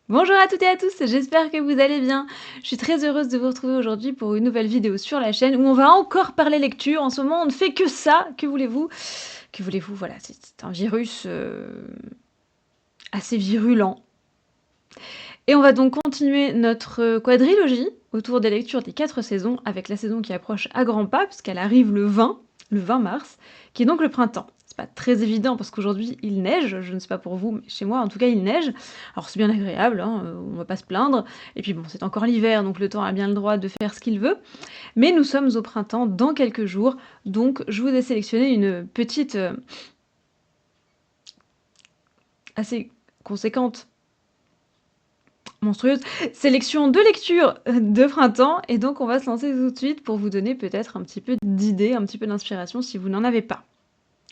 Bonjour à toutes et à tous, j'espère que vous allez bien. Je suis très heureuse de vous retrouver aujourd'hui pour une nouvelle vidéo sur la chaîne où on va encore parler lecture. En ce moment, on ne fait que ça. Que voulez-vous? Que voulez-vous? Voilà, c'est un virus assez virulent. Et on va donc continuer notre quadrilogie autour des lectures des 4 saisons avec la saison qui approche à grands pas puisqu'elle arrive le 20 mars, qui est donc le printemps. C'est pas très évident parce qu'aujourd'hui il neige, je ne sais pas pour vous, mais chez moi en tout cas il neige. Alors c'est bien agréable, hein, on va pas se plaindre. Et puis bon, c'est encore l'hiver, donc le temps a bien le droit de faire ce qu'il veut. Mais nous sommes au printemps dans quelques jours, donc je vous ai sélectionné une petite, assez conséquente, monstrueuse sélection de lecture de printemps. Et donc on va se lancer tout de suite pour vous donner peut-être un petit peu d'idées, un petit peu d'inspiration si vous n'en avez pas.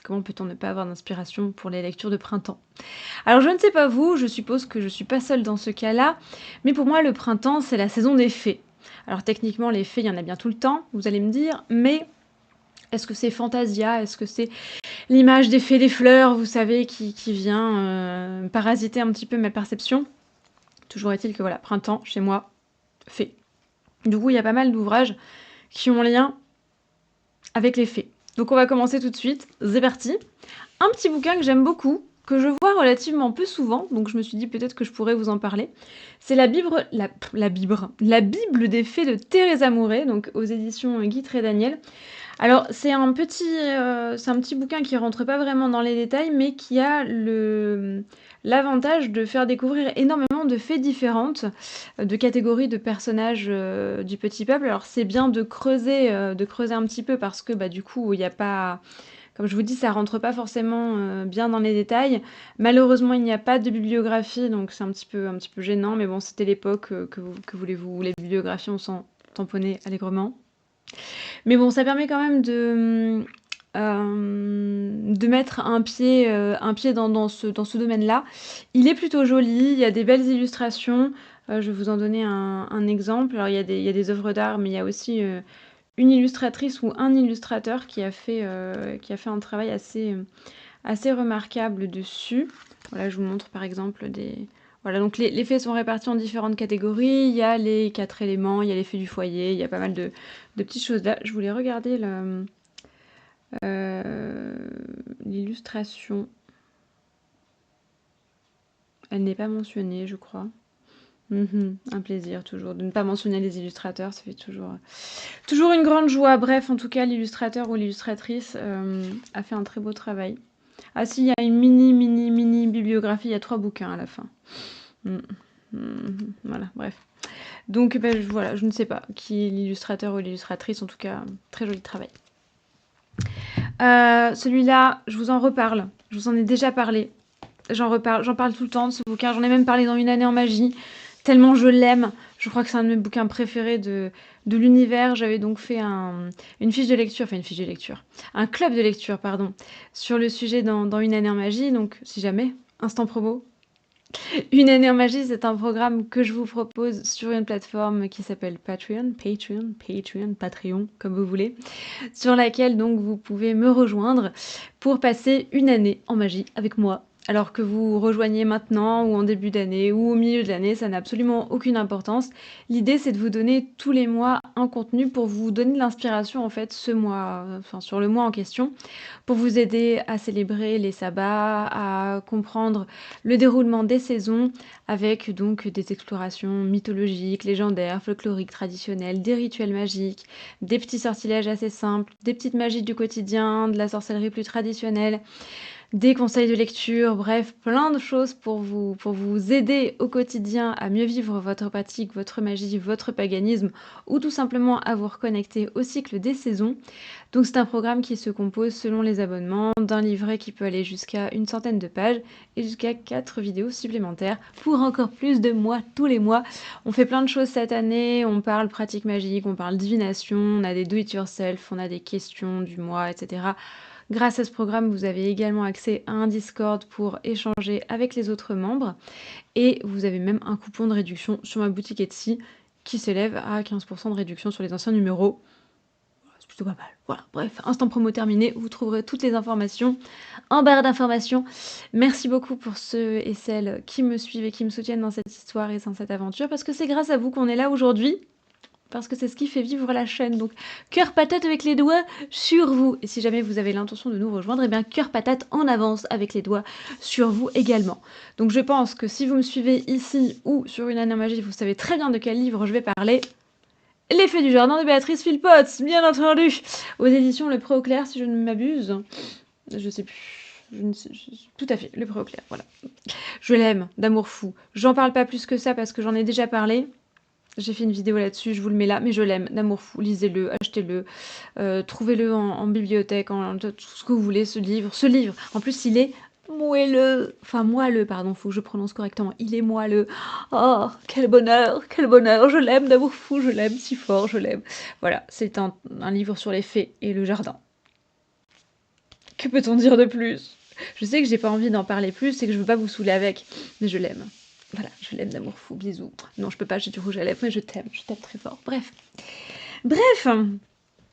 Comment peut-on ne pas avoir d'inspiration pour les lectures de printemps? Alors je ne sais pas vous, je suppose que je ne suis pas seule dans ce cas-là, mais pour moi le printemps c'est la saison des fées. Alors techniquement les fées il y en a bien tout le temps, vous allez me dire, mais est-ce que c'est Fantasia? Est-ce que c'est l'image des fées des fleurs, vous savez, qui vient parasiter un petit peu ma perception? Toujours est-il que voilà, printemps chez moi, fées. Du coup il y a pas mal d'ouvrages qui ont lien avec les fées. Donc on va commencer tout de suite, c'est parti. Un petit bouquin que j'aime beaucoup, que je vois relativement peu souvent, donc je me suis dit peut-être que je pourrais vous en parler. C'est la Bible des fées de Teresa Mouret, donc aux éditions Guitry et Daniel. Alors c'est un petit bouquin qui rentre pas vraiment dans les détails, mais qui a l'avantage de faire découvrir énormément de fées différentes, de catégories de personnages du petit peuple. Alors c'est bien de creuser un petit peu parce que bah, du coup il n'y a pas... Comme je vous dis, ça rentre pas forcément bien dans les détails. Malheureusement, il n'y a pas de bibliographie, donc c'est un petit peu gênant. Mais bon, c'était l'époque, que voulez-vous, les bibliographies, on s'en tamponnait allègrement. Mais bon, ça permet quand même de mettre un pied dans ce domaine-là. Il est plutôt joli, il y a des belles illustrations. Je vais vous en donner un exemple. Alors, il y a des œuvres d'art, mais il y a aussi une illustratrice ou un illustrateur qui a fait un travail assez remarquable dessus. Voilà, je vous montre par exemple des... Voilà, donc les faits sont répartis en différentes catégories. Il y a les 4 éléments, il y a les faits du foyer, il y a pas mal de petites choses là. Je voulais regarder l'illustration. Elle n'est pas mentionnée, je crois. Un plaisir toujours de ne pas mentionner les illustrateurs, ça fait toujours une grande joie. Bref, en tout cas, l'illustrateur ou l'illustratrice a fait un très beau travail. Ah si, il y a une mini bibliographie, il y a 3 bouquins à la fin. Voilà, bref. Donc voilà, je ne sais pas qui est l'illustrateur ou l'illustratrice, en tout cas, très joli travail. Celui-là, je vous en reparle. Je vous en ai déjà parlé. J'en parle tout le temps de ce bouquin. J'en ai même parlé dans Une année en magie. Tellement je l'aime. Je crois que c'est un de mes bouquins préférés de l'univers. J'avais donc fait une fiche de lecture, enfin une fiche de lecture, un club de lecture, pardon, sur le sujet dans Une année en magie. Donc si jamais, instant promo. Une année en magie, c'est un programme que je vous propose sur une plateforme qui s'appelle Patreon, Patreon, comme vous voulez, sur laquelle donc vous pouvez me rejoindre pour passer une année en magie avec moi. Alors que vous rejoignez maintenant ou en début d'année ou au milieu de l'année, ça n'a absolument aucune importance. L'idée, c'est de vous donner tous les mois un contenu pour vous donner de l'inspiration en fait ce mois, enfin sur le mois en question, pour vous aider à célébrer les sabbats, à comprendre le déroulement des saisons avec donc des explorations mythologiques, légendaires, folkloriques, traditionnelles, des rituels magiques, des petits sortilèges assez simples, des petites magies du quotidien, de la sorcellerie plus traditionnelle, des conseils de lecture, bref, plein de choses pour vous aider au quotidien à mieux vivre votre pratique, votre magie, votre paganisme, ou tout simplement à vous reconnecter au cycle des saisons. Donc c'est un programme qui se compose selon les abonnements d'un livret qui peut aller jusqu'à une centaine de pages et jusqu'à 4 vidéos supplémentaires pour encore plus de mois tous les mois. On fait plein de choses cette année, on parle pratique magique, on parle divination, on a des do-it-yourself, on a des questions du mois, etc. Grâce à ce programme, vous avez également accès à un Discord pour échanger avec les autres membres et vous avez même un coupon de réduction sur ma boutique Etsy qui s'élève à 15% de réduction sur les anciens numéros. plutôt pas mal. Voilà, bref, instant promo terminé, vous trouverez toutes les informations en barre d'informations. Merci beaucoup pour ceux et celles qui me suivent et qui me soutiennent dans cette histoire et dans cette aventure, parce que c'est grâce à vous qu'on est là aujourd'hui. Parce que c'est ce qui fait vivre la chaîne. Donc, cœur patate avec les doigts sur vous. Et si jamais vous avez l'intention de nous rejoindre, eh bien, cœur patate en avance avec les doigts sur vous également. Donc, je pense que si vous me suivez ici ou sur Une année en magie, vous savez très bien de quel livre je vais parler. L'effet du jardin de Béatrice Philpotts, bien entendu, aux éditions Le Pré au Clair, si je ne m'abuse. Je sais plus. Tout à fait, Le Pré au Clair, voilà. Je l'aime, d'amour fou. J'en parle pas plus que ça parce que j'en ai déjà parlé. J'ai fait une vidéo là-dessus, je vous le mets là, mais je l'aime, d'amour fou. Lisez-le, achetez-le, trouvez-le en bibliothèque, tout ce que vous voulez, ce livre. Ce livre, en plus, il est moelleux. Enfin, moelleux, pardon, faut que je prononce correctement. Il est moelleux. Oh, quel bonheur, je l'aime, d'amour fou, je l'aime si fort, je l'aime. Voilà, c'est un livre sur les fées et le jardin. Que peut-on dire de plus? Je sais que j'ai pas envie d'en parler plus et que je veux pas vous saouler avec, mais je l'aime. Voilà, je l'aime d'amour fou, bisous. Non, je peux pas, j'ai du rouge à lèvres, mais je t'aime très fort. Bref.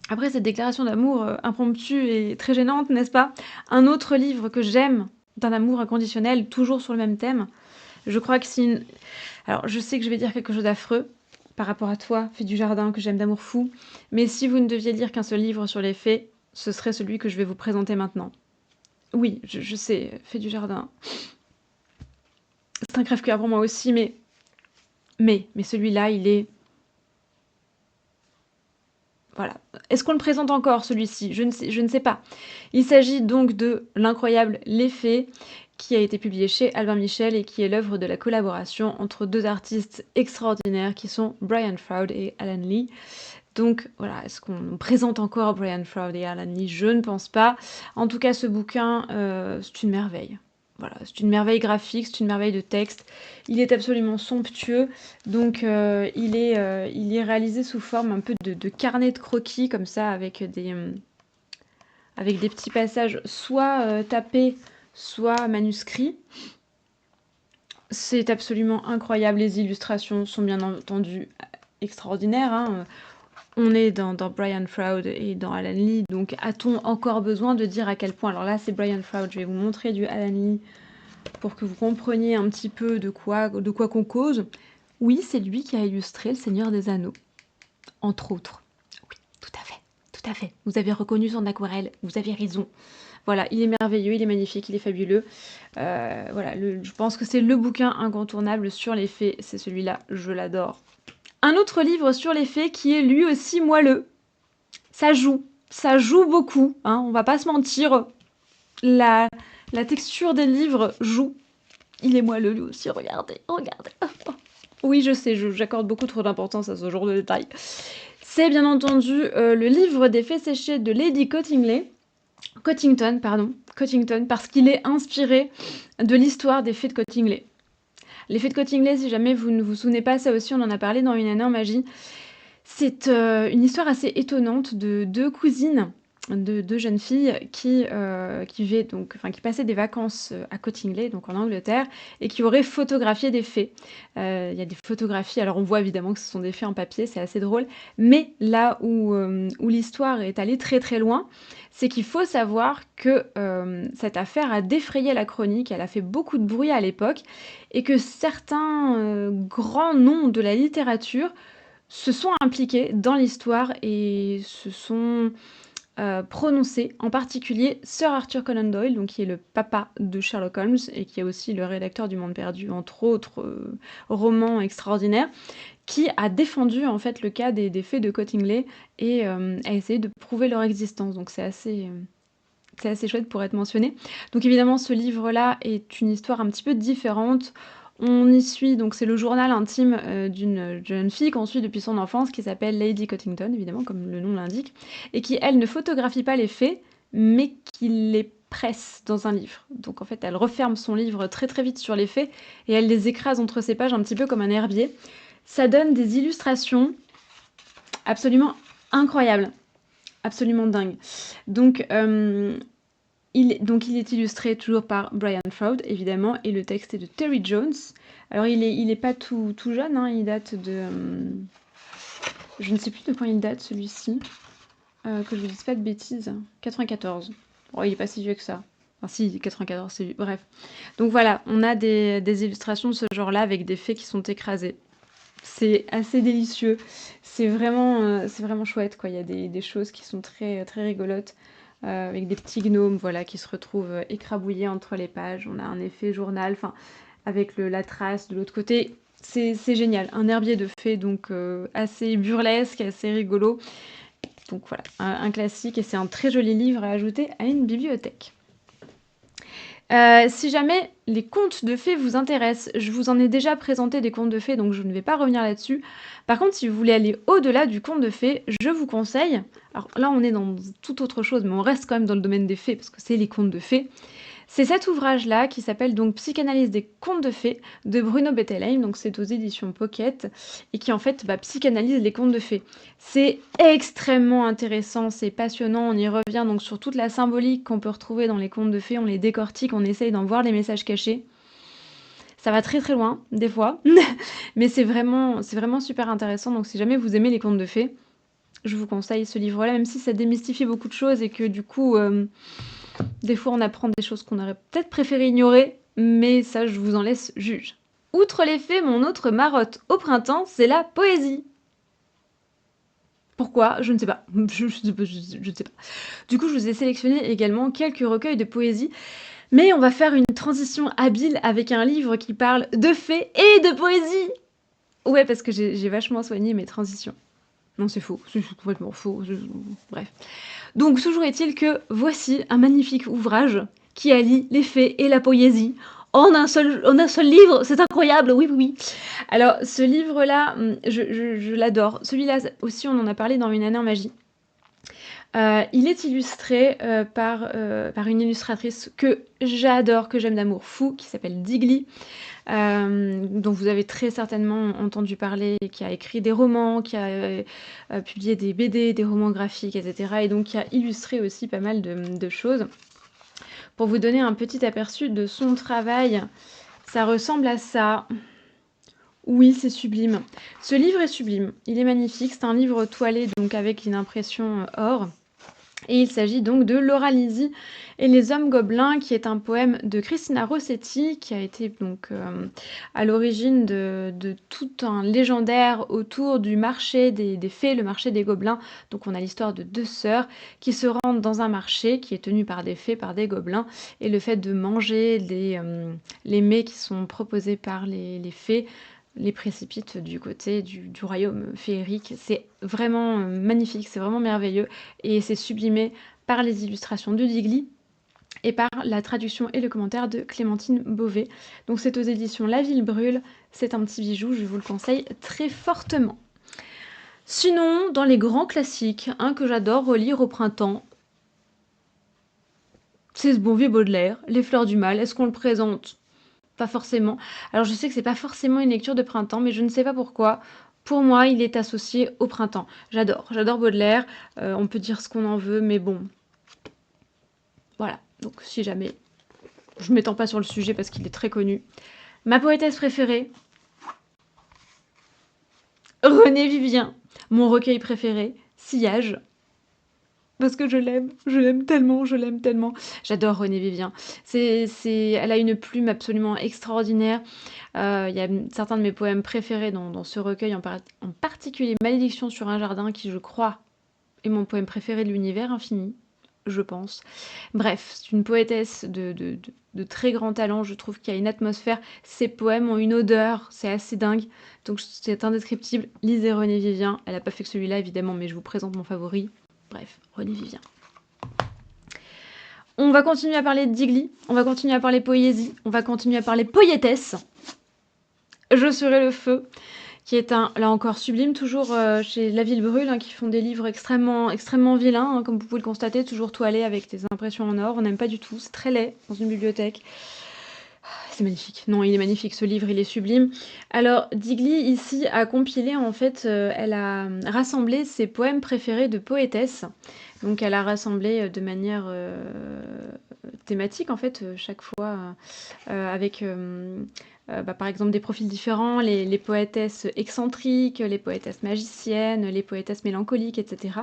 Après cette déclaration d'amour impromptue et très gênante, n'est-ce pas? Un autre livre que j'aime, d'un amour inconditionnel, toujours sur le même thème. Je crois que si... Alors, je sais que je vais dire quelque chose d'affreux par rapport à toi, Fée du Jardin, que j'aime d'amour fou, mais si vous ne deviez lire qu'un seul livre sur les fées, ce serait celui que je vais vous présenter maintenant. Oui, je sais, Fée du Jardin. C'est un crève-cœur pour moi aussi, mais celui-là, il est... Voilà. Est-ce qu'on le présente encore, celui-ci? Je ne sais pas. Il s'agit donc de L'incroyable Les Fées, qui a été publié chez Albin Michel et qui est l'œuvre de la collaboration entre deux artistes extraordinaires qui sont Brian Froud et Alan Lee. Donc voilà, est-ce qu'on présente encore Brian Froud et Alan Lee? Je ne pense pas. En tout cas, ce bouquin, c'est une merveille. Voilà, c'est une merveille graphique, c'est une merveille de texte. Il est absolument somptueux. Donc, il est réalisé sous forme un peu de carnet de croquis, comme ça, avec des petits passages soit tapés, soit manuscrits. C'est absolument incroyable. Les illustrations sont bien entendu extraordinaires, hein. On est dans Brian Froud et dans Alan Lee, donc a-t-on encore besoin de dire à quel point? Alors là, c'est Brian Froud, je vais vous montrer du Alan Lee pour que vous compreniez un petit peu de quoi qu'on cause. Oui, c'est lui qui a illustré Le Seigneur des Anneaux, entre autres. Oui, tout à fait. Vous avez reconnu son aquarelle, vous avez raison. Voilà, il est merveilleux, il est magnifique, il est fabuleux. Voilà, je pense que c'est le bouquin incontournable sur les fées, c'est celui-là, je l'adore. Un autre livre sur les fées qui est lui aussi moelleux. Ça joue beaucoup, hein, on va pas se mentir. La texture des livres joue. Il est moelleux lui aussi, regardez. Oui, je sais, j'accorde beaucoup trop d'importance à ce genre de détails. C'est bien entendu le livre des fées séchées de Lady Cottington, parce qu'il est inspiré de l'histoire des fées de Cottingley. Les fées de Cottingley, si jamais vous ne vous souvenez pas, ça aussi on en a parlé dans Une année en magie. C'est une histoire assez étonnante de deux cousines, de deux jeunes filles qui passaient des vacances à Cottingley, donc en Angleterre, et qui auraient photographié des fées. Il y a des photographies, alors on voit évidemment que ce sont des fées en papier, c'est assez drôle, mais là où l'histoire est allée très très loin, c'est qu'il faut savoir que cette affaire a défrayé la chronique, elle a fait beaucoup de bruit à l'époque, et que certains grands noms de la littérature se sont impliqués dans l'histoire et se sont prononcés, en particulier Sir Arthur Conan Doyle, donc qui est le papa de Sherlock Holmes et qui est aussi le rédacteur du Monde perdu, entre autres romans extraordinaires, qui a défendu en fait le cas des fées de Cottingley et a essayé de prouver leur existence. Donc c'est assez chouette pour être mentionné. Donc évidemment, ce livre-là est une histoire un petit peu différente. On y suit, donc c'est le journal intime d'une jeune fille qu'on suit depuis son enfance, qui s'appelle Lady Cottington, évidemment, comme le nom l'indique, et qui, elle, ne photographie pas les faits, mais qui les presse dans un livre. Donc en fait, elle referme son livre très très vite sur les faits, et elle les écrase entre ses pages un petit peu comme un herbier. Ça donne des illustrations absolument incroyables, absolument dingues. Donc, il est illustré toujours par Brian Froud, évidemment, et le texte est de Terry Jones. Alors, il est pas tout jeune, hein, il date de... je ne sais plus de quand il date, celui-ci. que je vous dise pas de bêtises. 94. Bon, il est pas si vieux que ça. Enfin si, 94, c'est vieux. Bref. Donc voilà, on a des illustrations de ce genre-là avec des fées qui sont écrasées. C'est assez délicieux. C'est vraiment chouette, quoi. Il y a des choses qui sont très, très rigolotes. Avec des petits gnomes, voilà, qui se retrouvent écrabouillés entre les pages. On a un effet journal, enfin, avec la trace de l'autre côté. C'est génial. Un herbier de fées, donc assez burlesque, assez rigolo. Donc voilà, un classique et c'est un très joli livre à ajouter à une bibliothèque. Si jamais les contes de fées vous intéressent, je vous en ai déjà présenté des contes de fées, donc je ne vais pas revenir là-dessus. Par contre, si vous voulez aller au-delà du conte de fées, je vous conseille, alors là on est dans toute autre chose, mais on reste quand même dans le domaine des fées, parce que c'est les contes de fées. C'est cet ouvrage-là qui s'appelle donc Psychanalyse des contes de fées de Bruno Bettelheim, donc c'est aux éditions Pocket, et qui en fait psychanalyse les contes de fées. C'est extrêmement intéressant, c'est passionnant, on y revient donc sur toute la symbolique qu'on peut retrouver dans les contes de fées, on les décortique, on essaye d'en voir les messages cachés. Ça va très très loin, des fois, mais c'est vraiment super intéressant, donc si jamais vous aimez les contes de fées, je vous conseille ce livre-là, même si ça démystifie beaucoup de choses et que du coup... des fois, on apprend des choses qu'on aurait peut-être préféré ignorer, mais ça, je vous en laisse juge. Outre les fées, mon autre marotte au printemps, c'est la poésie. Pourquoi? Je ne sais pas. Je ne sais pas. Du coup, je vous ai sélectionné également quelques recueils de poésie, mais on va faire une transition habile avec un livre qui parle de fées et de poésie. Ouais, parce que j'ai vachement soigné mes transitions. Non, c'est faux. C'est complètement faux. Bref. Donc, toujours est-il que voici un magnifique ouvrage qui allie les faits et la poésie en un seul livre. C'est incroyable, oui, oui, oui. Alors, ce livre-là, je l'adore. Celui-là aussi, on en a parlé dans Une année en magie. Il est illustré par une illustratrice que j'adore, que j'aime d'amour fou, qui s'appelle Digli. Dont vous avez très certainement entendu parler, qui a écrit des romans, qui a publié des BD, des romans graphiques, etc. Et donc qui a illustré aussi pas mal de choses. Pour vous donner un petit aperçu de son travail, ça ressemble à ça. Oui, c'est sublime. Ce livre est sublime, il est magnifique, c'est un livre toilé donc avec une impression or. Et il s'agit donc de Laura Lisi et les hommes gobelins, qui est un poème de Cristina Rossetti, qui a été donc à l'origine de tout un légendaire autour du marché des fées, le marché des gobelins. Donc on a l'histoire de deux sœurs qui se rendent dans un marché qui est tenu par des fées, par des gobelins, et le fait de manger les mets qui sont proposés par les fées les précipite du côté du royaume féerique. C'est vraiment magnifique, c'est vraiment merveilleux et c'est sublimé par les illustrations de Digli et par la traduction et le commentaire de Clémentine Beauvais. Donc c'est aux éditions La Ville Brûle, c'est un petit bijou, je vous le conseille très fortement. Sinon, dans les grands classiques, un que j'adore relire au printemps, c'est ce bon vieux Baudelaire, Les Fleurs du Mal. Est-ce qu'on le présente? Pas forcément. Alors je sais que c'est pas forcément une lecture de printemps, mais je ne sais pas pourquoi. Pour moi, il est associé au printemps. J'adore Baudelaire. On peut dire ce qu'on en veut, mais bon. Voilà. Donc si jamais, je ne m'étends pas sur le sujet parce qu'il est très connu. Ma poétesse préférée, Renée Vivien. Mon recueil préféré, Sillage. Parce que je l'aime tellement, je l'aime tellement. J'adore Renée Vivien. Elle a une plume absolument extraordinaire. Il y a certains de mes poèmes préférés dans ce recueil, en particulier Malédiction sur un jardin, qui je crois est mon poème préféré de l'univers infini, je pense. Bref, c'est une poétesse de très grand talent, je trouve qu'il y a une atmosphère. Ses poèmes ont une odeur, c'est assez dingue, donc c'est indescriptible. Lisez Renée Vivien, elle n'a pas fait que celui-là évidemment, mais je vous présente mon favori. Bref, Renée Vivien. On va continuer à parler de Digli, on va continuer à parler poésie, on va continuer à parler poétesse. Je serai le feu, qui est là encore sublime, toujours chez La Ville Brûle, qui font des livres extrêmement, extrêmement vilains, comme vous pouvez le constater, toujours toilés avec des impressions en or. On n'aime pas du tout, c'est très laid dans une bibliothèque. C'est magnifique. Non, il est magnifique, ce livre, il est sublime. Alors, Digli, ici, a compilé, en fait, elle a rassemblé ses poèmes préférés de poétesse. Donc, elle a rassemblé de manière thématique, en fait, chaque fois, avec, par exemple, des profils différents, les poétesses excentriques, les poétesses magiciennes, les poétesses mélancoliques, etc.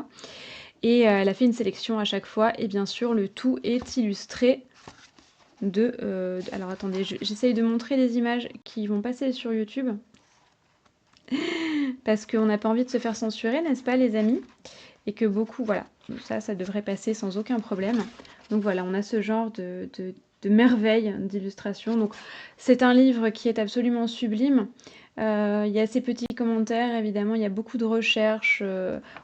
et elle a fait une sélection à chaque fois et bien sûr le tout est illustré alors attendez, j'essaye de montrer les images qui vont passer sur YouTube parce qu'on n'a pas envie de se faire censurer, n'est-ce pas les amis? Et que beaucoup, voilà, ça devrait passer sans aucun problème. Donc voilà, on a ce genre de merveille d'illustration. Donc c'est un livre qui est absolument sublime. Il y a ces petits commentaires, évidemment, il y a beaucoup de recherches.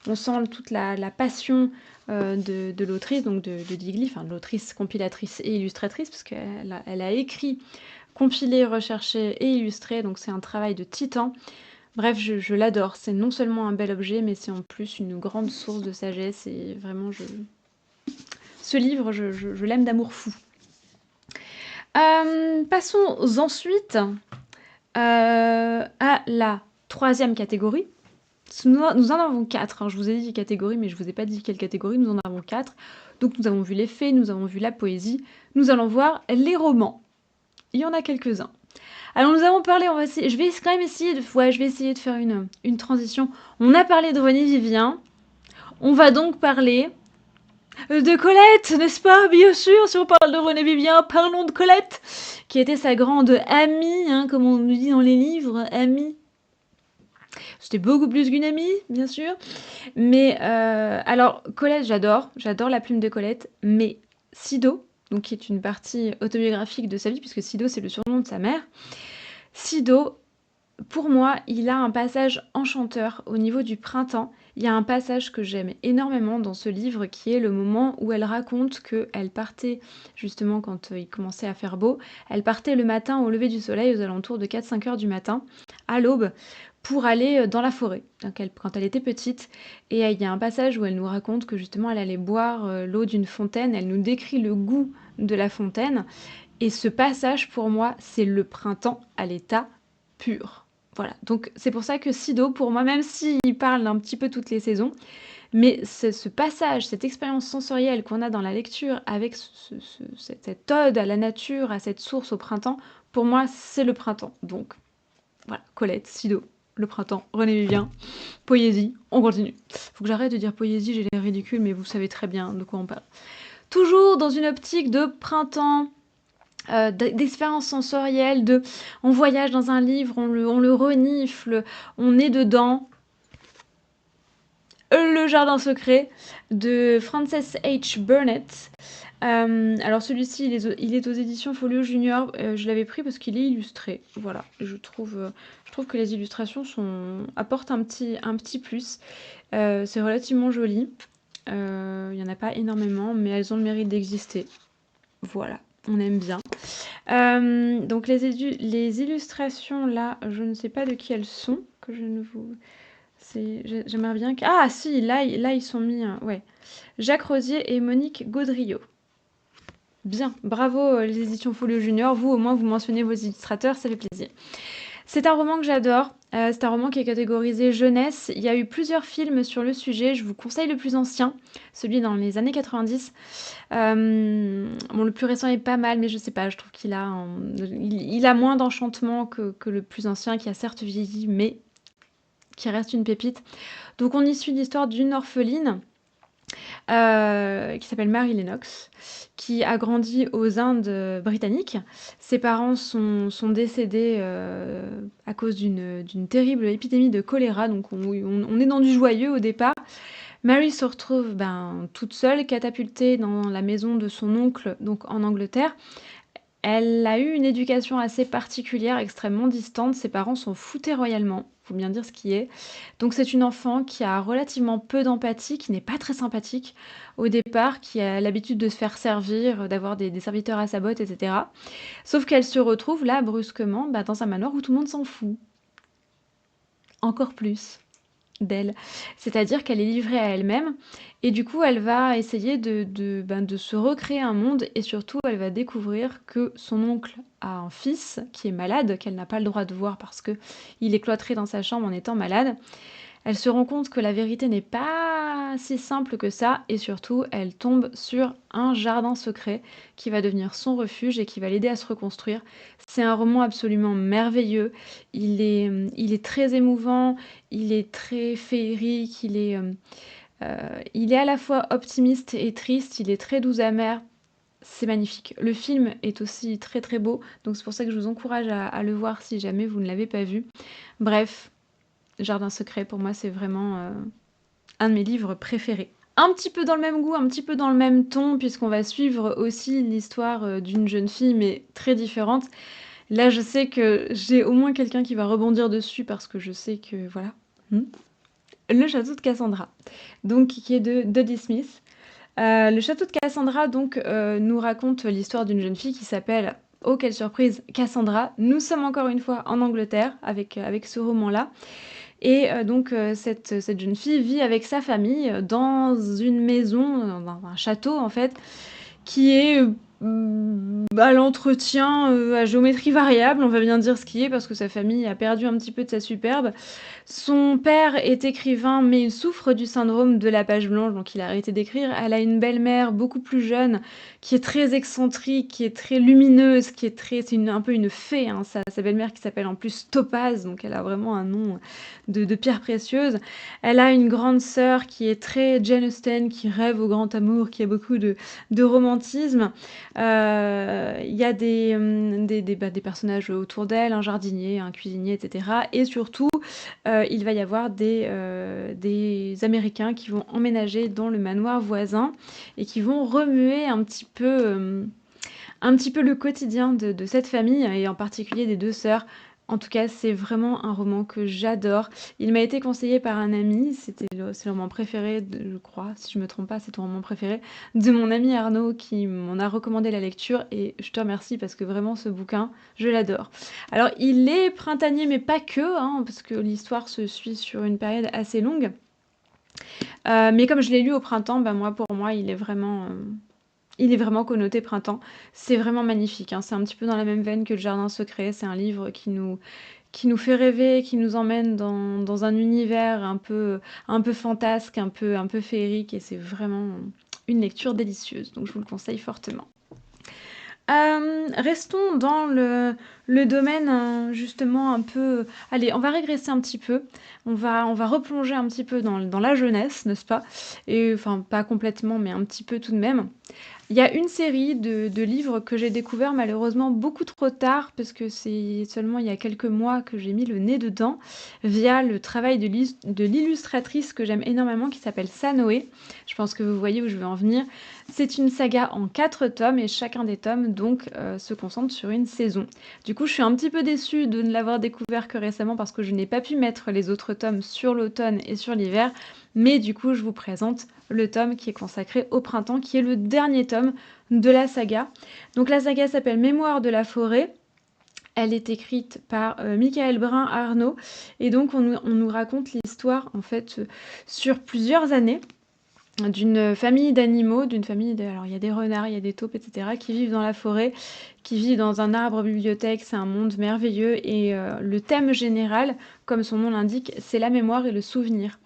On sent toute la passion de l'autrice, donc de Digli, enfin de l'autrice compilatrice et illustratrice, parce qu'elle a écrit, compilé, recherché et illustré, donc c'est un travail de titan. Bref, je l'adore. C'est non seulement un bel objet, mais c'est en plus une grande source de sagesse. Et vraiment, ce livre, je l'aime d'amour fou. Passons ensuite à la troisième catégorie. Nous en avons 4. Hein. Je vous ai dit catégorie, mais je ne vous ai pas dit quelle catégorie. Nous en avons 4. Donc nous avons vu les faits, nous avons vu la poésie. Nous allons voir les romans. Il y en a quelques-uns. Alors nous avons parlé, je vais quand même essayer de faire une transition. On a parlé de René Vivien. On va donc parler de Colette, n'est-ce pas? Bien sûr, si on parle de René Vivien, parlons de Colette, qui était sa grande amie, hein, comme on nous dit dans les livres, amie. C'était beaucoup plus qu'une amie, bien sûr. Mais alors, Colette, j'adore la plume de Colette, mais Sido, donc qui est une partie autobiographique de sa vie, puisque Sido, c'est le surnom de sa mère. Sido, pour moi, il a un passage enchanteur au niveau du printemps. Il y a un passage que j'aime énormément dans ce livre qui est le moment où elle raconte qu'elle partait, justement quand il commençait à faire beau, elle partait le matin au lever du soleil aux alentours de 4-5 heures du matin, à l'aube, pour aller dans la forêt, quand elle était petite. Et il y a un passage où elle nous raconte que justement elle allait boire l'eau d'une fontaine, elle nous décrit le goût de la fontaine. Et ce passage, pour moi, c'est le printemps à l'état pur. Voilà, donc c'est pour ça que Sido, pour moi, même s'il parle d'un petit peu toutes les saisons, mais ce passage, cette expérience sensorielle qu'on a dans la lecture avec cette ode à la nature, à cette source au printemps, pour moi, c'est le printemps. Donc, voilà, Colette, Sido, le printemps, René Vivien, poésie, on continue. Faut que j'arrête de dire poésie, j'ai l'air ridicule, mais vous savez très bien de quoi on parle. Toujours dans une optique de printemps, d'expérience sensorielle, on voyage dans un livre, on le renifle, on est dedans. Le jardin secret de Frances H. Burnett. Alors celui-ci, il est aux éditions Folio Junior. Je l'avais pris parce qu'il est illustré. Voilà, je trouve que les illustrations apportent un petit plus. C'est relativement joli. Il n'y en a pas énormément, mais elles ont le mérite d'exister. Voilà, on aime bien. Donc les illustrations là, je ne sais pas de qui elles sont, que je ne vous... J'aimerais bien que... Ah si, là ils sont mis... ouais. Jacques Rosier et Monique Gaudriot. Bien, bravo les éditions Folio Junior, vous au moins vous mentionnez vos illustrateurs, ça fait plaisir. C'est un roman que j'adore, c'est un roman qui est catégorisé jeunesse. Il y a eu plusieurs films sur le sujet, je vous conseille le plus ancien, celui dans les années 90. Bon, le plus récent est pas mal, mais je sais pas, je trouve qu'il a, il a moins d'enchantement que le plus ancien, qui a certes vieilli, mais qui reste une pépite. Donc on y suit l'histoire d'une orpheline qui s'appelle Mary Lennox, qui a grandi aux Indes britanniques. Ses parents sont décédés à cause d'une terrible épidémie de choléra, donc on est dans du joyeux au départ. Mary se retrouve toute seule, catapultée dans la maison de son oncle, donc en Angleterre. Elle a eu une éducation assez particulière, extrêmement distante. Ses parents s'en foutaient royalement, faut bien dire ce qui est. Donc c'est une enfant qui a relativement peu d'empathie, qui n'est pas très sympathique au départ, qui a l'habitude de se faire servir, d'avoir des serviteurs à sa botte, etc. Sauf qu'elle se retrouve là, brusquement, dans un manoir où tout le monde s'en fout. Encore plus d'elle. C'est-à-dire qu'elle est livrée à elle-même et du coup elle va essayer de se recréer un monde et surtout elle va découvrir que son oncle a un fils qui est malade, qu'elle n'a pas le droit de voir parce que il est cloîtré dans sa chambre en étant malade. Elle se rend compte que la vérité n'est pas si simple que ça et surtout elle tombe sur un jardin secret qui va devenir son refuge et qui va l'aider à se reconstruire. C'est un roman absolument merveilleux, il est très émouvant, il est très féerique, Il est à la fois optimiste et triste, il est très doux amer, c'est magnifique. Le film est aussi très très beau, donc c'est pour ça que je vous encourage à le voir si jamais vous ne l'avez pas vu. Bref, Jardin secret pour moi c'est vraiment un de mes livres préférés. Un petit peu dans le même goût, un petit peu dans le même ton, puisqu'on va suivre aussi l'histoire d'une jeune fille, mais très différente. Là, je sais que j'ai au moins quelqu'un qui va rebondir dessus, parce que je sais que, voilà. Hmm. Le château de Cassandra, donc qui est de Dodie Smith. Le château de Cassandra, donc, nous raconte l'histoire d'une jeune fille qui s'appelle, oh quelle surprise, Cassandra. Nous sommes encore une fois en Angleterre avec ce roman-là. Et donc cette jeune fille vit avec sa famille dans une maison, dans un château en fait, qui est à l'entretien à géométrie variable, on va bien dire ce qui est, parce que sa famille a perdu un petit peu de sa superbe. Son père est écrivain, mais il souffre du syndrome de la page blanche, donc il a arrêté d'écrire. Elle a une belle-mère beaucoup plus jeune, qui est très excentrique, qui est très lumineuse, qui est très, un peu une fée, hein, sa belle-mère qui s'appelle en plus Topaz, donc elle a vraiment un nom de pierre précieuse. Elle a une grande sœur qui est très Jane Austen, qui rêve au grand amour, qui a beaucoup de romantisme. Il y a des personnages autour d'elle, un jardinier, un cuisinier, etc. Et surtout, il va y avoir des Américains qui vont emménager dans le manoir voisin et qui vont remuer un petit peu le quotidien de cette famille et en particulier des deux sœurs. En tout cas, c'est vraiment un roman que j'adore. Il m'a été conseillé par un ami, c'est le roman préféré, je crois, si je me trompe pas, c'est ton roman préféré, de mon ami Arnaud qui m'en a recommandé la lecture et je te remercie parce que vraiment ce bouquin, je l'adore. Alors il est printanier mais pas que, hein, parce que l'histoire se suit sur une période assez longue. Mais comme je l'ai lu au printemps, bah moi, pour moi, il est vraiment connoté printemps. C'est vraiment magnifique, hein. C'est un petit peu dans la même veine que Le Jardin secret. C'est un livre qui nous fait rêver, qui nous emmène dans un univers un peu fantasque, un peu féerique. Et c'est vraiment une lecture délicieuse. Donc je vous le conseille fortement. Restons dans le domaine justement un peu... Allez, on va régresser un petit peu. On va replonger un petit peu dans la jeunesse, n'est-ce pas? Et enfin, pas complètement, mais un petit peu tout de même. Il y a une série de livres que j'ai découvert malheureusement beaucoup trop tard, parce que c'est seulement il y a quelques mois que j'ai mis le nez dedans, via le travail de l'illustratrice que j'aime énormément, qui s'appelle Sanoé. Je pense que vous voyez où je veux en venir. C'est une saga en 4 tomes, et chacun des tomes donc se concentre sur une saison. Du coup, je suis un petit peu déçue de ne l'avoir découvert que récemment, parce que je n'ai pas pu mettre les autres tomes sur l'automne et sur l'hiver, mais du coup, je vous présente le tome qui est consacré au printemps, qui est le dernier tome de la saga. Donc la saga s'appelle Mémoire de la forêt. Elle est écrite par Michael Brun-Arnaud, et donc on nous raconte l'histoire en fait sur plusieurs années d'une famille d'animaux, alors il y a des renards, il y a des taupes, etc., qui vivent dans la forêt, qui vivent dans un arbre-bibliothèque. C'est un monde merveilleux, et le thème général, comme son nom l'indique, c'est la mémoire et le souvenir.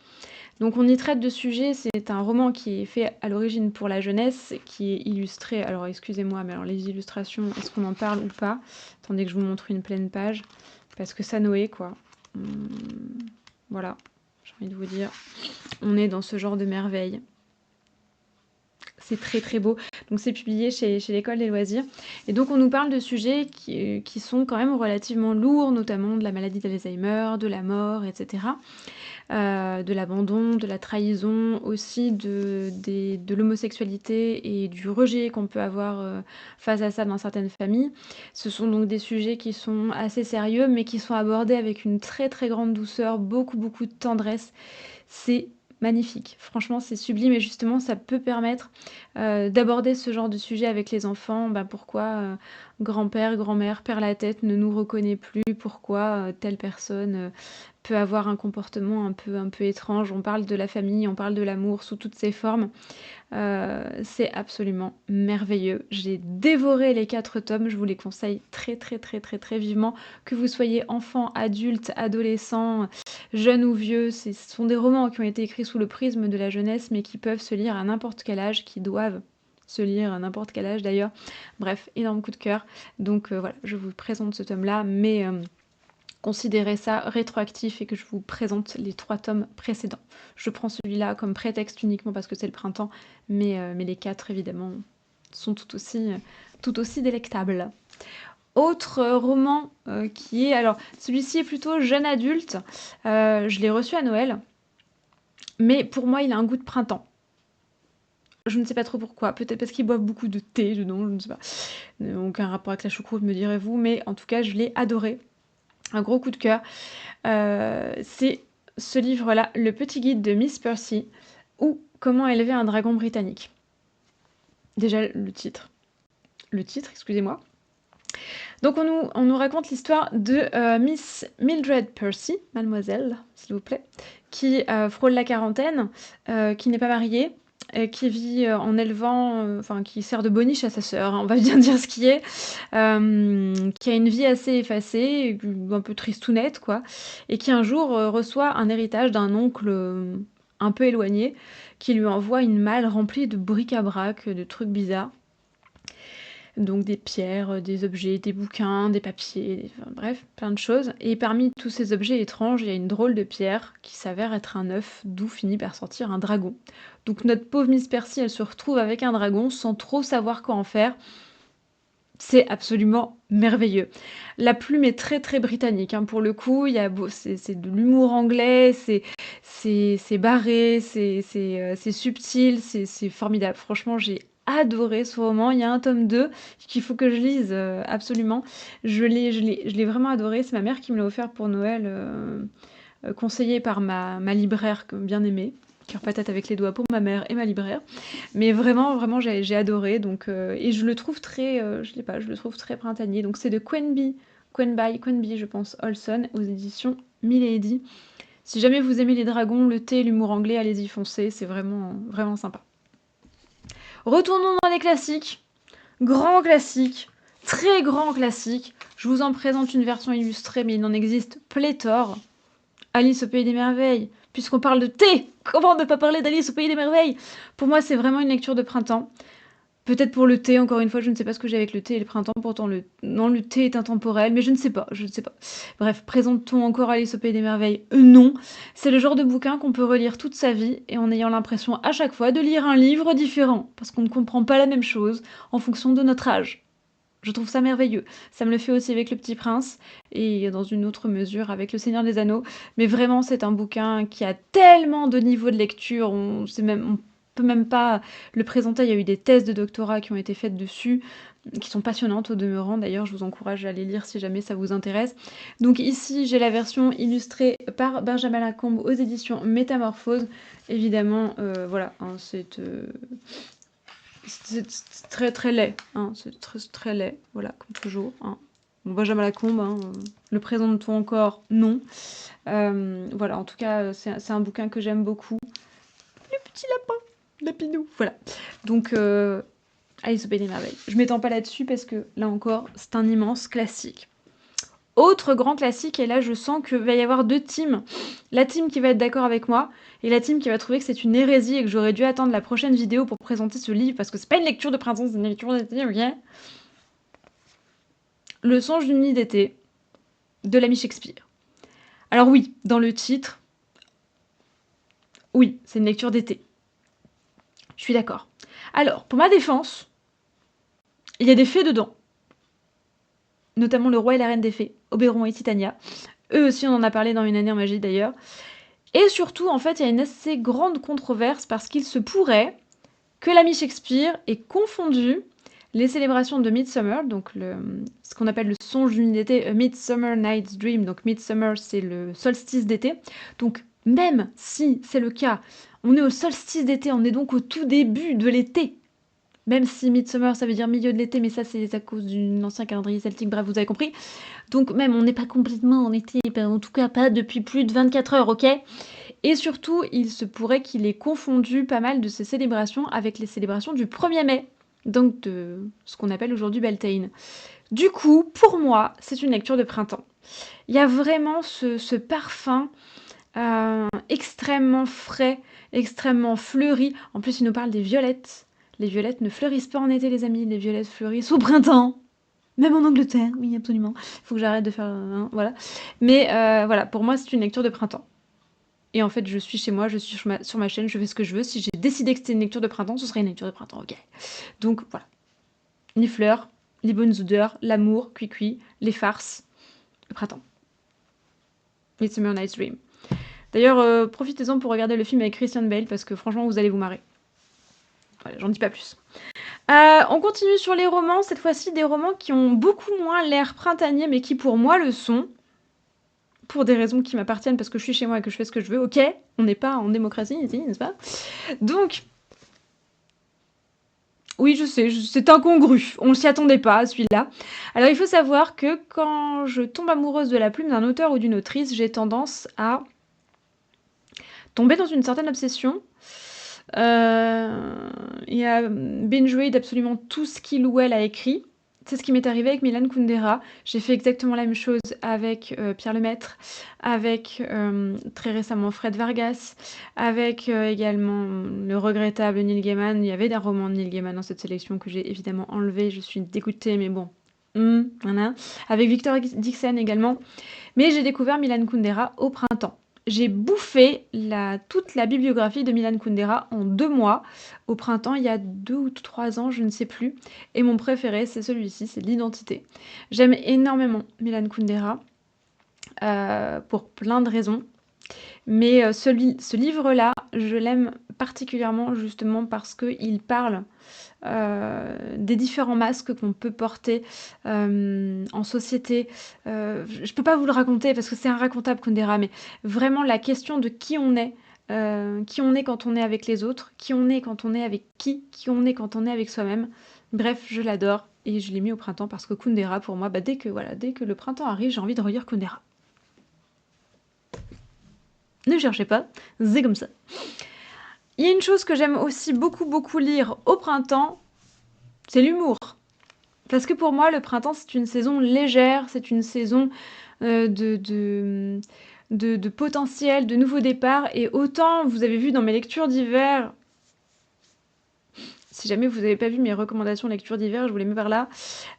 Donc on y traite de sujets, c'est un roman qui est fait à l'origine pour la jeunesse, qui est illustré, alors excusez-moi, mais alors les illustrations, est-ce qu'on en parle ou pas? Attendez que je vous montre une pleine page, parce que ça Noé, quoi. Voilà, j'ai envie de vous dire, on est dans ce genre de merveille. C'est très très beau. Donc c'est publié chez l'École des loisirs. Et donc on nous parle de sujets qui sont quand même relativement lourds, notamment de la maladie d'Alzheimer, de la mort, etc. De l'abandon, de la trahison, aussi de l'homosexualité et du rejet qu'on peut avoir face à ça dans certaines familles. Ce sont donc des sujets qui sont assez sérieux, mais qui sont abordés avec une très très grande douceur, beaucoup beaucoup de tendresse. C'est magnifique. Franchement, c'est sublime, et justement, ça peut permettre d'aborder ce genre de sujet avec les enfants. Bah, pourquoi grand-père, grand-mère perd la tête, ne nous reconnaît plus? Pourquoi telle personne peut avoir un comportement un peu étrange? On parle de la famille, on parle de l'amour sous toutes ses formes. C'est absolument merveilleux. J'ai dévoré les 4 tomes, je vous les conseille très très très très très vivement, que vous soyez enfant, adulte, adolescent, jeune ou vieux. Ce sont des romans qui ont été écrits sous le prisme de la jeunesse, mais qui peuvent se lire à n'importe quel âge, qui doivent se lire à n'importe quel âge d'ailleurs. Bref, énorme coup de cœur. Donc voilà, je vous présente ce tome-là, mais considérez ça rétroactif et que je vous présente les 3 tomes précédents. Je prends celui-là comme prétexte uniquement parce que c'est le printemps, mais les 4 évidemment sont tout aussi délectables. Autre roman qui est... Alors, celui-ci est plutôt jeune adulte. Je l'ai reçu à Noël. Mais pour moi, il a un goût de printemps. Je ne sais pas trop pourquoi. Peut-être parce qu'il boit beaucoup de thé dedans, je ne sais pas. Aucun rapport avec la choucroute, me direz-vous. Mais en tout cas, je l'ai adoré. Un gros coup de cœur. C'est ce livre-là, Le petit guide de Miss Percy, ou Comment élever un dragon britannique. Déjà, le titre. Excusez-moi. Donc on nous raconte l'histoire de Miss Mildred Percy, mademoiselle, s'il vous plaît, qui frôle la quarantaine, qui n'est pas mariée, qui vit en élevant, qui sert de boniche à sa sœur, hein, on va bien dire ce qui est, qui a une vie assez effacée, un peu tristounette, quoi, et qui un jour reçoit un héritage d'un oncle un peu éloigné, qui lui envoie une malle remplie de bric-à-brac, de trucs bizarres. Donc des pierres, des objets, des bouquins, des papiers, bref, plein de choses. Et parmi tous ces objets étranges, il y a une drôle de pierre qui s'avère être un œuf d'où finit par sortir un dragon. Donc notre pauvre Miss Percy, elle se retrouve avec un dragon sans trop savoir quoi en faire. C'est absolument merveilleux. La plume est très très britannique, hein, pour le coup, c'est de l'humour anglais, c'est barré, c'est subtil, c'est formidable. Franchement, j'ai adoré ce roman. Il y a un tome 2 qu'il faut que je lise absolument. Je l'ai vraiment adoré. C'est ma mère qui me l'a offert pour Noël, conseillé par ma libraire bien aimée. Cœur patate avec les doigts pour ma mère et ma libraire. Mais vraiment, vraiment, j'ai adoré. Donc, et je le trouve très, je le trouve très printanier. Donc c'est de Quenby, je pense, Olson, aux éditions Milady. Si jamais vous aimez les dragons, le thé, l'humour anglais, allez-y foncez, c'est vraiment, vraiment sympa. Retournons dans les classiques. Grand classique, très grand classique. Je vous en présente une version illustrée, mais il en existe pléthore. Alice au Pays des Merveilles. Puisqu'on parle de thé, comment ne pas parler d'Alice au Pays des Merveilles? Pour moi, c'est vraiment une lecture de printemps. Peut-être pour le thé, encore une fois, je ne sais pas ce que j'ai avec le thé et le printemps, pourtant le thé est intemporel, mais je ne sais pas. Bref, présente-t-on encore Alice au Pays des Merveilles? Non. C'est le genre de bouquin qu'on peut relire toute sa vie et en ayant l'impression à chaque fois de lire un livre différent, parce qu'on ne comprend pas la même chose en fonction de notre âge. Je trouve ça merveilleux. Ça me le fait aussi avec Le Petit Prince et dans une autre mesure avec Le Seigneur des Anneaux. Mais vraiment, c'est un bouquin qui a tellement de niveaux de lecture. On peut même pas le présenter. Il y a eu des thèses de doctorat qui ont été faites dessus, qui sont passionnantes au demeurant. D'ailleurs, je vous encourage à les lire si jamais ça vous intéresse. Donc ici, j'ai la version illustrée par Benjamin Lacombe aux éditions Métamorphose. Évidemment, voilà, hein, c'est très très laid, hein, c'est très très laid, voilà, comme toujours. Hein. Bon, Benjamin Lacombe, hein, le présente-t-on encore? Non. Voilà, en tout cas, c'est un bouquin que j'aime beaucoup. Le petit lapin, Lapinou, voilà. Donc, Alice au Pays des Merveilles. Je m'étends pas là-dessus parce que, là encore, c'est un immense classique. Autre grand classique, et là je sens qu'il va y avoir 2 teams. La team qui va être d'accord avec moi, et la team qui va trouver que c'est une hérésie et que j'aurais dû attendre la prochaine vidéo pour présenter ce livre, parce que c'est pas une lecture de printemps, c'est une lecture d'été, ok? Le songe d'une nuit d'été, de l'ami Shakespeare. Alors oui, dans le titre, oui, c'est une lecture d'été. Je suis d'accord. Alors, pour ma défense, il y a des fées dedans. Notamment le roi et la reine des fées, Oberon et Titania. Eux aussi, on en a parlé dans Une année en magie d'ailleurs. Et surtout, en fait, il y a une assez grande controverse parce qu'il se pourrait que l'ami Shakespeare ait confondu les célébrations de Midsummer, donc ce qu'on appelle le songe d'une d'été, A Midsummer Night's Dream, donc Midsummer c'est le solstice d'été. Donc même si c'est le cas, on est au solstice d'été, on est donc au tout début de l'été. Même si Midsummer ça veut dire milieu de l'été, mais ça c'est à cause d'un ancien calendrier celtique, bref, vous avez compris. Donc même on n'est pas complètement en été, en tout cas pas depuis plus de 24 heures, ok? Et surtout, il se pourrait qu'il ait confondu pas mal de ces célébrations avec les célébrations du 1er mai, donc de ce qu'on appelle aujourd'hui Beltane. Du coup, pour moi, c'est une lecture de printemps. Il y a vraiment ce parfum extrêmement frais, extrêmement fleuri. En plus, il nous parle des violettes. Les violettes ne fleurissent pas en été, les amis. Les violettes fleurissent au printemps. Même en Angleterre, oui, absolument. Il faut que j'arrête de faire... voilà. Mais voilà, pour moi, c'est une lecture de printemps. Et en fait, je suis chez moi, je suis sur ma chaîne, je fais ce que je veux. Si j'ai décidé que c'était une lecture de printemps, ce serait une lecture de printemps, ok. Donc voilà. Les fleurs, les bonnes odeurs, l'amour, cuicui, les farces, le printemps. It's a Night's Dream. D'ailleurs, profitez-en pour regarder le film avec Christian Bale, parce que franchement, vous allez vous marrer. Voilà, j'en dis pas plus. On continue sur les romans, cette fois-ci des romans qui ont beaucoup moins l'air printanier, mais qui pour moi le sont. Pour des raisons qui m'appartiennent, parce que je suis chez moi et que je fais ce que je veux, ok, on n'est pas en démocratie ici, n'est-ce pas? Donc, oui, je sais, c'est incongru, on s'y attendait pas à celui-là. Alors il faut savoir que quand je tombe amoureuse de la plume d'un auteur ou d'une autrice, j'ai tendance à tomber dans une certaine obsession, et à binge-read absolument tout ce qu'il ou elle a écrit. C'est ce qui m'est arrivé avec Milan Kundera. J'ai fait exactement la même chose avec Pierre Lemaitre, avec très récemment Fred Vargas, avec également le regrettable Neil Gaiman. Il y avait des romans de Neil Gaiman dans cette sélection que j'ai évidemment enlevé. Je suis dégoûtée, mais bon. Voilà. Avec Victor Dixon également. Mais j'ai découvert Milan Kundera au printemps. J'ai bouffé toute la bibliographie de Milan Kundera en 2 mois, au printemps, il y a 2 ou 3 ans, je ne sais plus. Et mon préféré, c'est celui-ci, c'est L'Identité. J'aime énormément Milan Kundera, pour plein de raisons. Mais ce livre-là, je l'aime particulièrement justement parce qu'il parle des différents masques qu'on peut porter en société. Je peux pas vous le raconter parce que c'est inracontable, Kundera, mais vraiment la question de qui on est quand on est avec les autres, qui on est quand on est avec qui on est quand on est avec soi-même. Bref, je l'adore et je l'ai mis au printemps parce que Kundera, pour moi, dès que le printemps arrive, j'ai envie de relire Kundera. Ne cherchez pas, c'est comme ça. Il y a une chose que j'aime aussi beaucoup, beaucoup lire au printemps, c'est l'humour. Parce que pour moi, le printemps, c'est une saison légère, c'est une saison de potentiel, de nouveaux départs. Et autant, vous avez vu dans mes lectures d'hiver, si jamais vous n'avez pas vu mes recommandations lecture d'hiver, je vous les mets par là,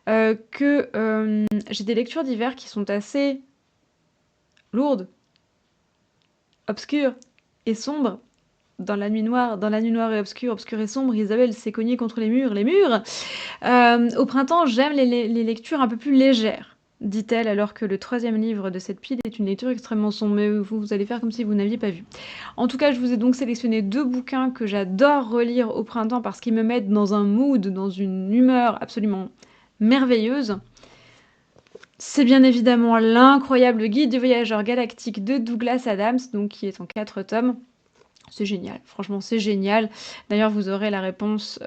que j'ai des lectures d'hiver qui sont assez lourdes, obscures et sombres. Dans la nuit noire et obscure, obscure et sombre, Isabelle s'est cognée contre les murs. Au printemps, j'aime les lectures un peu plus légères, dit-elle, alors que le 3e livre de cette pile est une lecture extrêmement sombre. Mais vous allez faire comme si vous n'aviez pas vu. En tout cas, je vous ai donc sélectionné 2 bouquins que j'adore relire au printemps parce qu'ils me mettent dans un mood, dans une humeur absolument merveilleuse. C'est bien évidemment l'incroyable Guide du voyageur galactique de Douglas Adams, donc qui est en 4 tomes. C'est génial, franchement c'est génial. D'ailleurs vous aurez la réponse,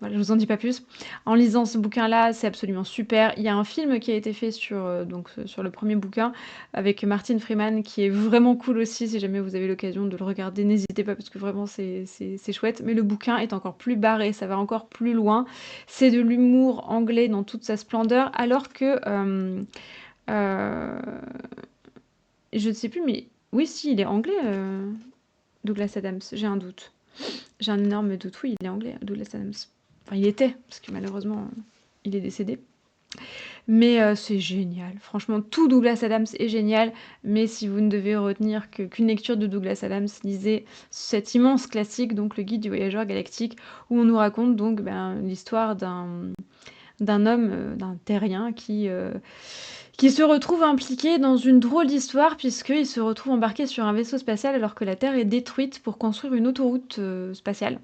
Voilà, je vous en dis pas plus. En lisant ce bouquin-là, c'est absolument super. Il y a un film qui a été fait sur le premier bouquin avec Martin Freeman qui est vraiment cool aussi. Si jamais vous avez l'occasion de le regarder, n'hésitez pas parce que vraiment c'est chouette. Mais le bouquin est encore plus barré, ça va encore plus loin. C'est de l'humour anglais dans toute sa splendeur, alors que je ne sais plus, mais oui, si, il est anglais, Douglas Adams. J'ai un doute. J'ai un énorme doute. Oui, il est anglais, Douglas Adams. Enfin, il était, parce que malheureusement, il est décédé. Mais c'est génial. Franchement, tout Douglas Adams est génial. Mais si vous ne devez retenir qu'une lecture de Douglas Adams, lisez cet immense classique, donc le Guide du voyageur galactique, où on nous raconte donc l'histoire d'un homme, d'un terrien qui se retrouve impliqué dans une drôle d'histoire puisqu'il se retrouve embarqué sur un vaisseau spatial alors que la Terre est détruite pour construire une autoroute spatiale.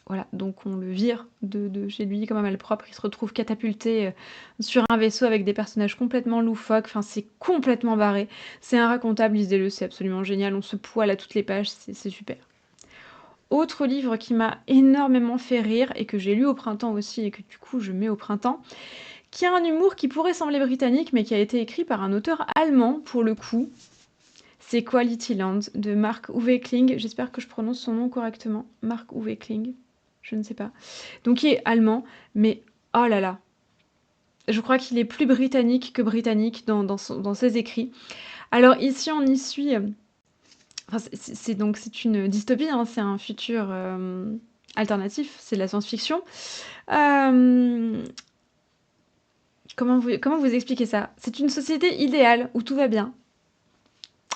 Voilà, donc on le vire de chez lui comme un malpropre, il se retrouve catapulté sur un vaisseau avec des personnages complètement loufoques, enfin c'est complètement barré, c'est inracontable, lisez-le, c'est absolument génial, on se poile à toutes les pages, c'est super. Autre livre qui m'a énormément fait rire et que j'ai lu au printemps aussi et que du coup je mets au printemps, qui a un humour qui pourrait sembler britannique, mais qui a été écrit par un auteur allemand, pour le coup. C'est Quality Land, de Marc-Uwe Kling. J'espère que je prononce son nom correctement. Marc-Uwe Kling, je ne sais pas. Donc, il est allemand, mais oh là là. Je crois qu'il est plus britannique que britannique dans ses écrits. Alors, ici, on y suit... Enfin, c'est une dystopie, hein, c'est un futur alternatif, c'est de la science-fiction. Euh, comment vous expliquer ça? C'est une société idéale où tout va bien,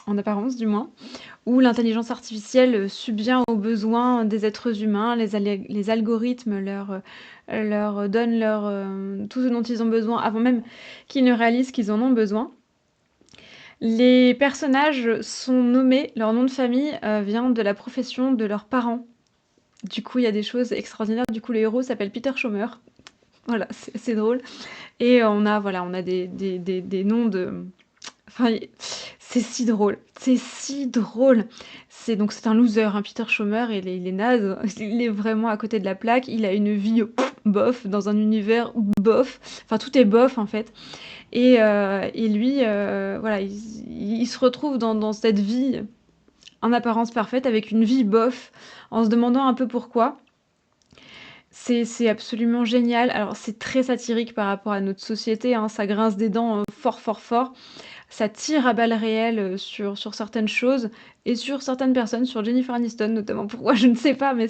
en apparence du moins, où l'intelligence artificielle subvient aux besoins des êtres humains, les algorithmes leur donnent tout ce dont ils ont besoin avant même qu'ils ne réalisent qu'ils en ont besoin. Les personnages sont nommés, leur nom de famille vient de la profession de leurs parents. Du coup, il y a des choses extraordinaires. Du coup, le héros s'appelle Peter Schomer. Voilà, c'est drôle. Et on a des noms de... Enfin, c'est si drôle. C'est si drôle. C'est un loser, hein, Peter Schomer, il est naze. Il est vraiment à côté de la plaque. Il a une vie bof, dans un univers bof. Enfin, tout est bof, en fait. Et lui, voilà, il se retrouve dans cette vie en apparence parfaite, avec une vie bof, en se demandant un peu pourquoi. C'est absolument génial. Alors, c'est très satirique par rapport à notre société, hein, ça grince des dents fort, fort, fort. Ça tire à balles réelles sur certaines choses et sur certaines personnes, sur Jennifer Aniston notamment. Pourquoi, je ne sais pas, mais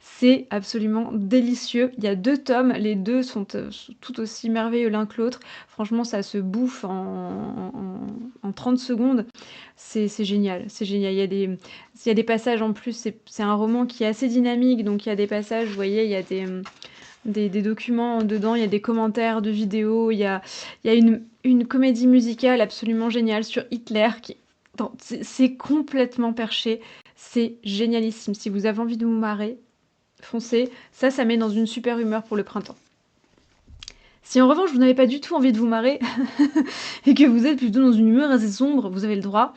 c'est absolument délicieux. Il y a 2 tomes, les 2 sont tout aussi merveilleux l'un que l'autre. Franchement, ça se bouffe en 30 secondes. C'est génial, c'est génial. Il y a des passages en plus, c'est un roman qui est assez dynamique, donc il y a des passages, vous voyez, il y a des documents dedans, il y a des commentaires de vidéos, il y a une comédie musicale absolument géniale sur Hitler qui... C'est complètement perché, c'est génialissime. Si vous avez envie de vous marrer, foncez. Ça met dans une super humeur pour le printemps. Si en revanche vous n'avez pas du tout envie de vous marrer et que vous êtes plutôt dans une humeur assez sombre, vous avez le droit.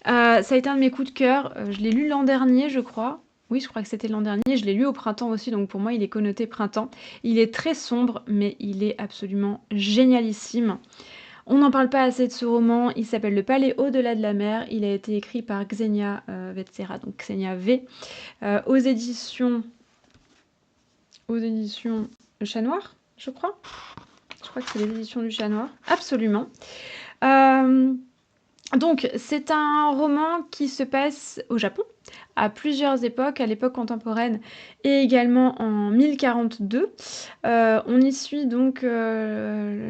Ça a été un de mes coups de cœur. Je l'ai lu l'an dernier, je crois. Oui, je crois que c'était l'an dernier. Je l'ai lu au printemps aussi, donc pour moi, il est connoté printemps. Il est très sombre, mais il est absolument génialissime. On n'en parle pas assez de ce roman. Il s'appelle Le Palais au-delà de la mer. Il a été écrit par Xenia Vetsera, donc Xenia V, aux éditions Le Chat Noir, je crois. Je crois que c'est les éditions du Chat Noir. Absolument. Donc, c'est un roman qui se passe au Japon, à plusieurs époques, à l'époque contemporaine et également en 1042. On y suit donc le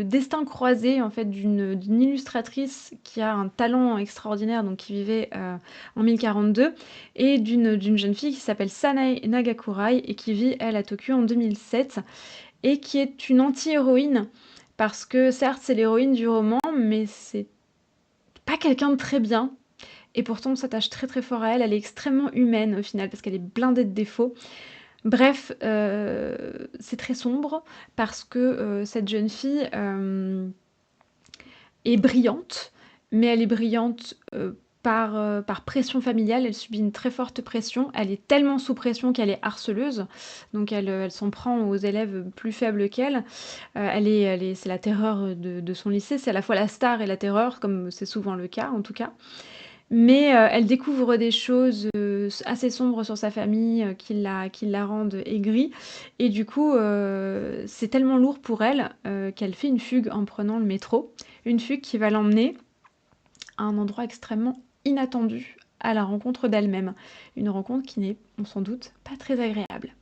destin croisé en fait d'une illustratrice qui a un talent extraordinaire, donc qui vivait en 1042, et d'une jeune fille qui s'appelle Sanae Nagakurai et qui vit, elle, à Tokyo en 2007, et qui est une anti-héroïne, parce que certes, c'est l'héroïne du roman, mais c'est pas quelqu'un de très bien. Et pourtant, on s'attache très très fort à elle. Elle est extrêmement humaine au final parce qu'elle est blindée de défauts. Bref, c'est très sombre parce que cette jeune fille est brillante, mais elle est brillante par pression familiale. Elle subit une très forte pression. Elle est tellement sous pression qu'elle est harceleuse. Donc elle s'en prend aux élèves plus faibles qu'elle. C'est la terreur de son lycée. C'est à la fois la star et la terreur, comme c'est souvent le cas en tout cas. Mais elle découvre des choses assez sombres sur sa famille qui la rendent aigrie. Et du coup, c'est tellement lourd pour elle qu'elle fait une fugue en prenant le métro. Une fugue qui va l'emmener à un endroit extrêmement inattendu, à la rencontre d'elle-même. Une rencontre qui n'est, on s'en doute, pas très agréable.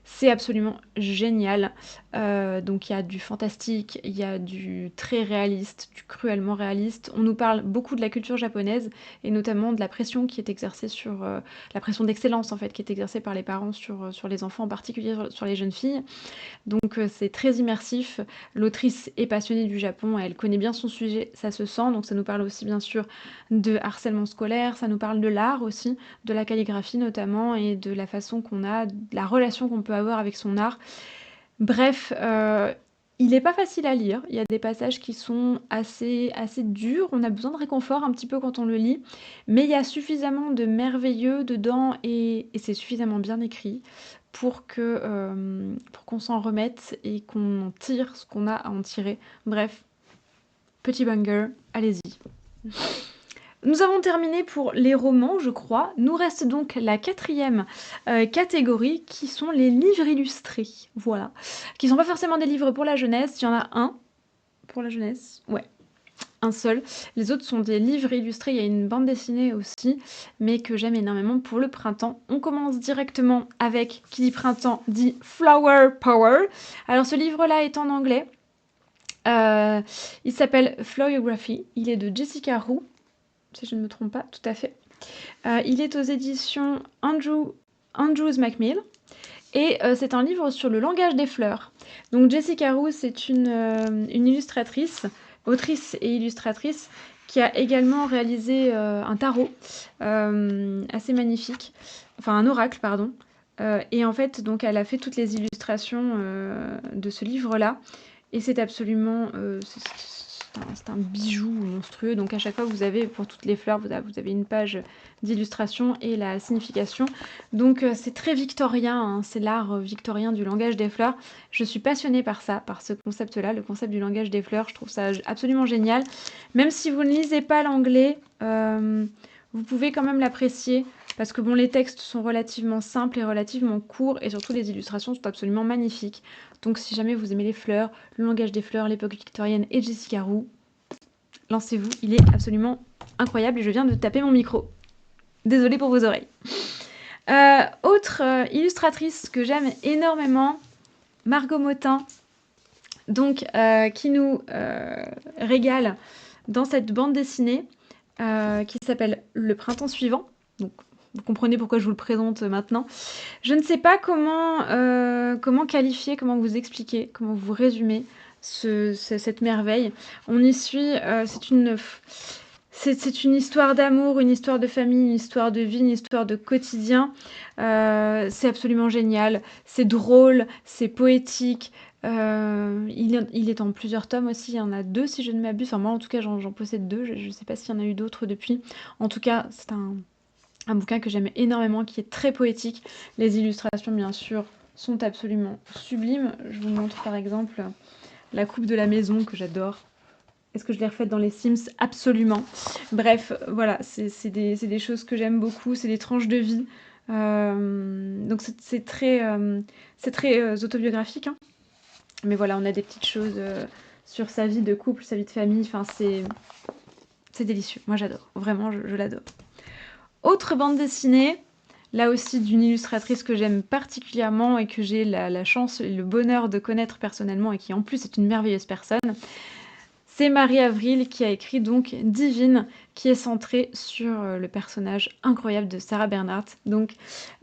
C'est absolument génial. Donc il y a du fantastique, il y a du très réaliste, du cruellement réaliste. On nous parle beaucoup de la culture japonaise et notamment de la pression qui est exercée sur la pression d'excellence en fait qui est exercée par les parents sur les enfants, en particulier sur les jeunes filles. Donc c'est très immersif. L'autrice est passionnée du Japon, elle connaît bien son sujet, ça se sent. Donc ça nous parle aussi bien sûr de harcèlement scolaire, ça nous parle de l'art aussi, de la calligraphie notamment, et de la façon qu'on a, de la relation qu'on peut avoir avec son art. Bref, il n'est pas facile à lire. Il y a des passages qui sont assez, assez durs. On a besoin de réconfort un petit peu quand on le lit. Mais il y a suffisamment de merveilleux dedans et c'est suffisamment bien écrit pour qu'on s'en remette et qu'on en tire ce qu'on a à en tirer. Bref, petit banger, allez-y. Nous avons terminé pour les romans, je crois. Nous reste donc la 4e catégorie, qui sont les livres illustrés. Voilà. Qui ne sont pas forcément des livres pour la jeunesse. Il y en a un pour la jeunesse. Ouais. un seul. Les autres sont des livres illustrés, il y a une bande dessinée aussi, mais que j'aime énormément pour le printemps. On commence directement avec, qui dit printemps, dit Flower Power. Alors ce livre-là est en anglais. Il s'appelle Floweography. Il est de Jessica Roux, si je ne me trompe pas, tout à fait. Il est aux éditions Andrews Macmill. Et c'est un livre sur le langage des fleurs. Donc Jessica Roux, c'est une illustratrice, autrice et illustratrice, qui a également réalisé un tarot assez magnifique, enfin un oracle, pardon. Et en fait, donc elle a fait toutes les illustrations de ce livre-là. Et c'est absolument, c'est un bijou monstrueux. Donc à chaque fois, vous avez, pour toutes les fleurs, vous avez une page d'illustration et la signification. Donc c'est très victorien, hein, c'est l'art victorien du langage des fleurs. Je suis passionnée par ça, par ce concept-là, le concept du langage des fleurs. Je trouve ça absolument génial. Même si vous ne lisez pas l'anglais, vous pouvez quand même l'apprécier. Parce que bon, les textes sont relativement simples et relativement courts. Et surtout, les illustrations sont absolument magnifiques. Donc si jamais vous aimez les fleurs, le langage des fleurs, l'époque victorienne et Jessica Roux, lancez-vous, il est absolument incroyable et je viens de taper mon micro. Désolée pour vos oreilles. Autre illustratrice que j'aime énormément, Margot Motin, donc, qui nous régale dans cette bande dessinée qui s'appelle Le printemps suivant. Donc, vous comprenez pourquoi je vous le présente maintenant. Je ne sais pas comment qualifier, comment vous expliquer, comment vous résumer cette merveille. On y suit, c'est une histoire d'amour, une histoire de famille, une histoire de vie, une histoire de quotidien. C'est absolument génial, c'est drôle, c'est poétique. Il est en plusieurs tomes aussi, il y en a 2 si je ne m'abuse. Enfin moi en tout cas j'en possède 2, je ne sais pas s'il y en a eu d'autres depuis. En tout cas c'est un bouquin que j'aime énormément, qui est très poétique. Les illustrations, bien sûr, sont absolument sublimes. Je vous montre par exemple la coupe de la maison que j'adore. Est-ce que je l'ai refaite dans les Sims? Absolument. Bref, voilà, c'est des choses que j'aime beaucoup, c'est des tranches de vie. Donc c'est très autobiographique, hein. Mais voilà, on a des petites choses sur sa vie de couple, sa vie de famille. Enfin, c'est délicieux. Moi, j'adore. Vraiment, je l'adore. Autre bande dessinée, là aussi d'une illustratrice que j'aime particulièrement et que j'ai la chance et le bonheur de connaître personnellement et qui en plus est une merveilleuse personne, c'est Marie Avril qui a écrit donc Divine, qui est centrée sur le personnage incroyable de Sarah Bernhardt. Donc,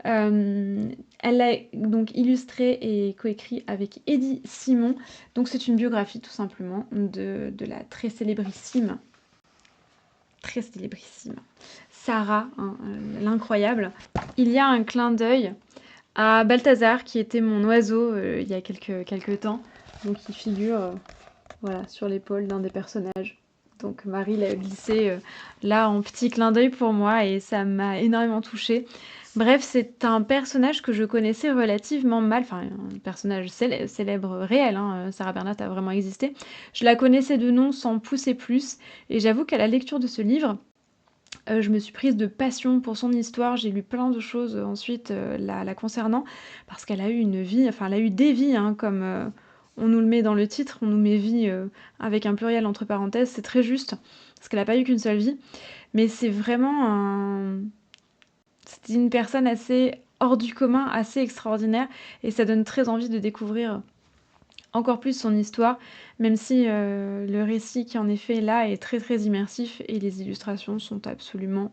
elle l'a donc illustré et coécrit avec Eddie Simon. Donc c'est une biographie tout simplement de la très célébrissime Sarah, hein, l'incroyable. Il y a un clin d'œil à Balthazar, qui était mon oiseau il y a quelques temps. Donc il figure voilà, sur l'épaule d'un des personnages. Donc Marie l'a glissé là en petit clin d'œil pour moi et ça m'a énormément touchée. Bref, c'est un personnage que je connaissais relativement mal, enfin un personnage célèbre réel, hein, Sarah Bernhardt a vraiment existé. Je la connaissais de nom sans pousser plus et j'avoue qu'à la lecture de ce livre, je me suis prise de passion pour son histoire. J'ai lu plein de choses ensuite la concernant parce qu'elle a eu une vie, enfin elle a eu des vies, hein, comme on nous le met dans le titre, on nous met vie avec un pluriel entre parenthèses, c'est très juste parce qu'elle n'a pas eu qu'une seule vie. Mais c'est vraiment c'était une personne assez hors du commun, assez extraordinaire et ça donne très envie de découvrir encore plus son histoire, même si le récit qui en est fait là est très très immersif et les illustrations sont absolument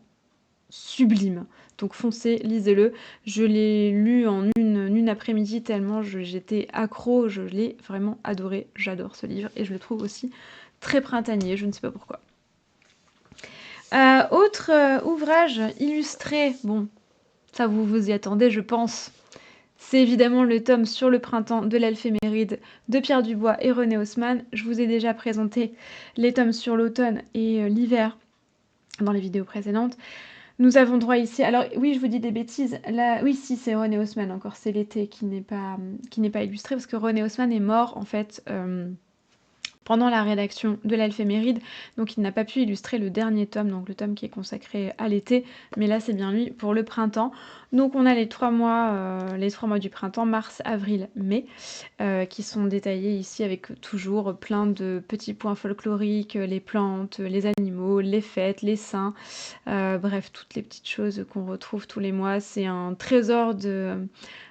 sublimes. Donc foncez, lisez-le. Je l'ai lu en une après-midi tellement j'étais accro, je l'ai vraiment adoré. J'adore ce livre et je le trouve aussi très printanier, je ne sais pas pourquoi. Autre ouvrage illustré, bon, ça vous y attendez je pense. C'est évidemment le tome sur le printemps de l'Éphéméride de Pierre Dubois et René Haussmann. Je vous ai déjà présenté les tomes sur l'automne et l'hiver dans les vidéos précédentes. Nous avons droit ici... Alors oui, je vous dis des bêtises. Là, oui, si, c'est René Haussmann encore. C'est l'été qui n'est pas illustré parce que René Haussmann est mort en fait pendant la rédaction de l'Éphéméride, donc il n'a pas pu illustrer le dernier tome, donc le tome qui est consacré à l'été, mais là c'est bien lui pour le printemps. Donc on a les 3 mois du printemps, mars, avril, mai, qui sont détaillés ici avec toujours plein de petits points folkloriques, les plantes, les animaux, les fêtes, les saints, bref, toutes les petites choses qu'on retrouve tous les mois. C'est un trésor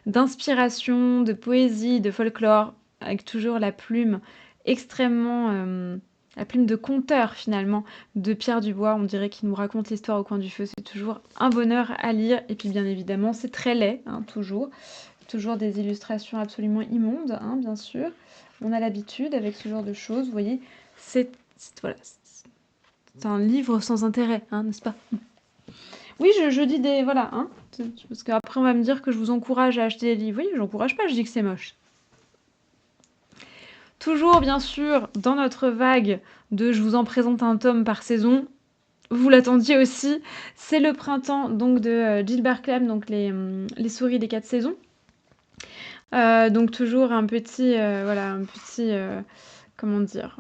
d'inspiration, de poésie, de folklore, avec toujours la plume extrêmement la plume de conteur finalement de Pierre Dubois. On dirait qu'il nous raconte l'histoire au coin du feu. C'est toujours un bonheur à lire. Et puis bien évidemment, c'est très laid, hein, toujours. Toujours des illustrations absolument immondes, hein, bien sûr. On a l'habitude avec ce genre de choses. Vous voyez, voilà, c'est un livre sans intérêt, hein, n'est-ce pas? Oui, je dis des... Voilà, hein, parce qu'après on va me dire que je vous encourage à acheter des livres. Oui, j'encourage pas, je dis que c'est moche. Toujours, bien sûr, dans notre vague de je vous en présente un tome par saison, vous l'attendiez aussi, c'est le printemps donc de Gilbert Clem, donc les souris des 4 saisons. Donc toujours un petit, voilà, un petit, comment dire,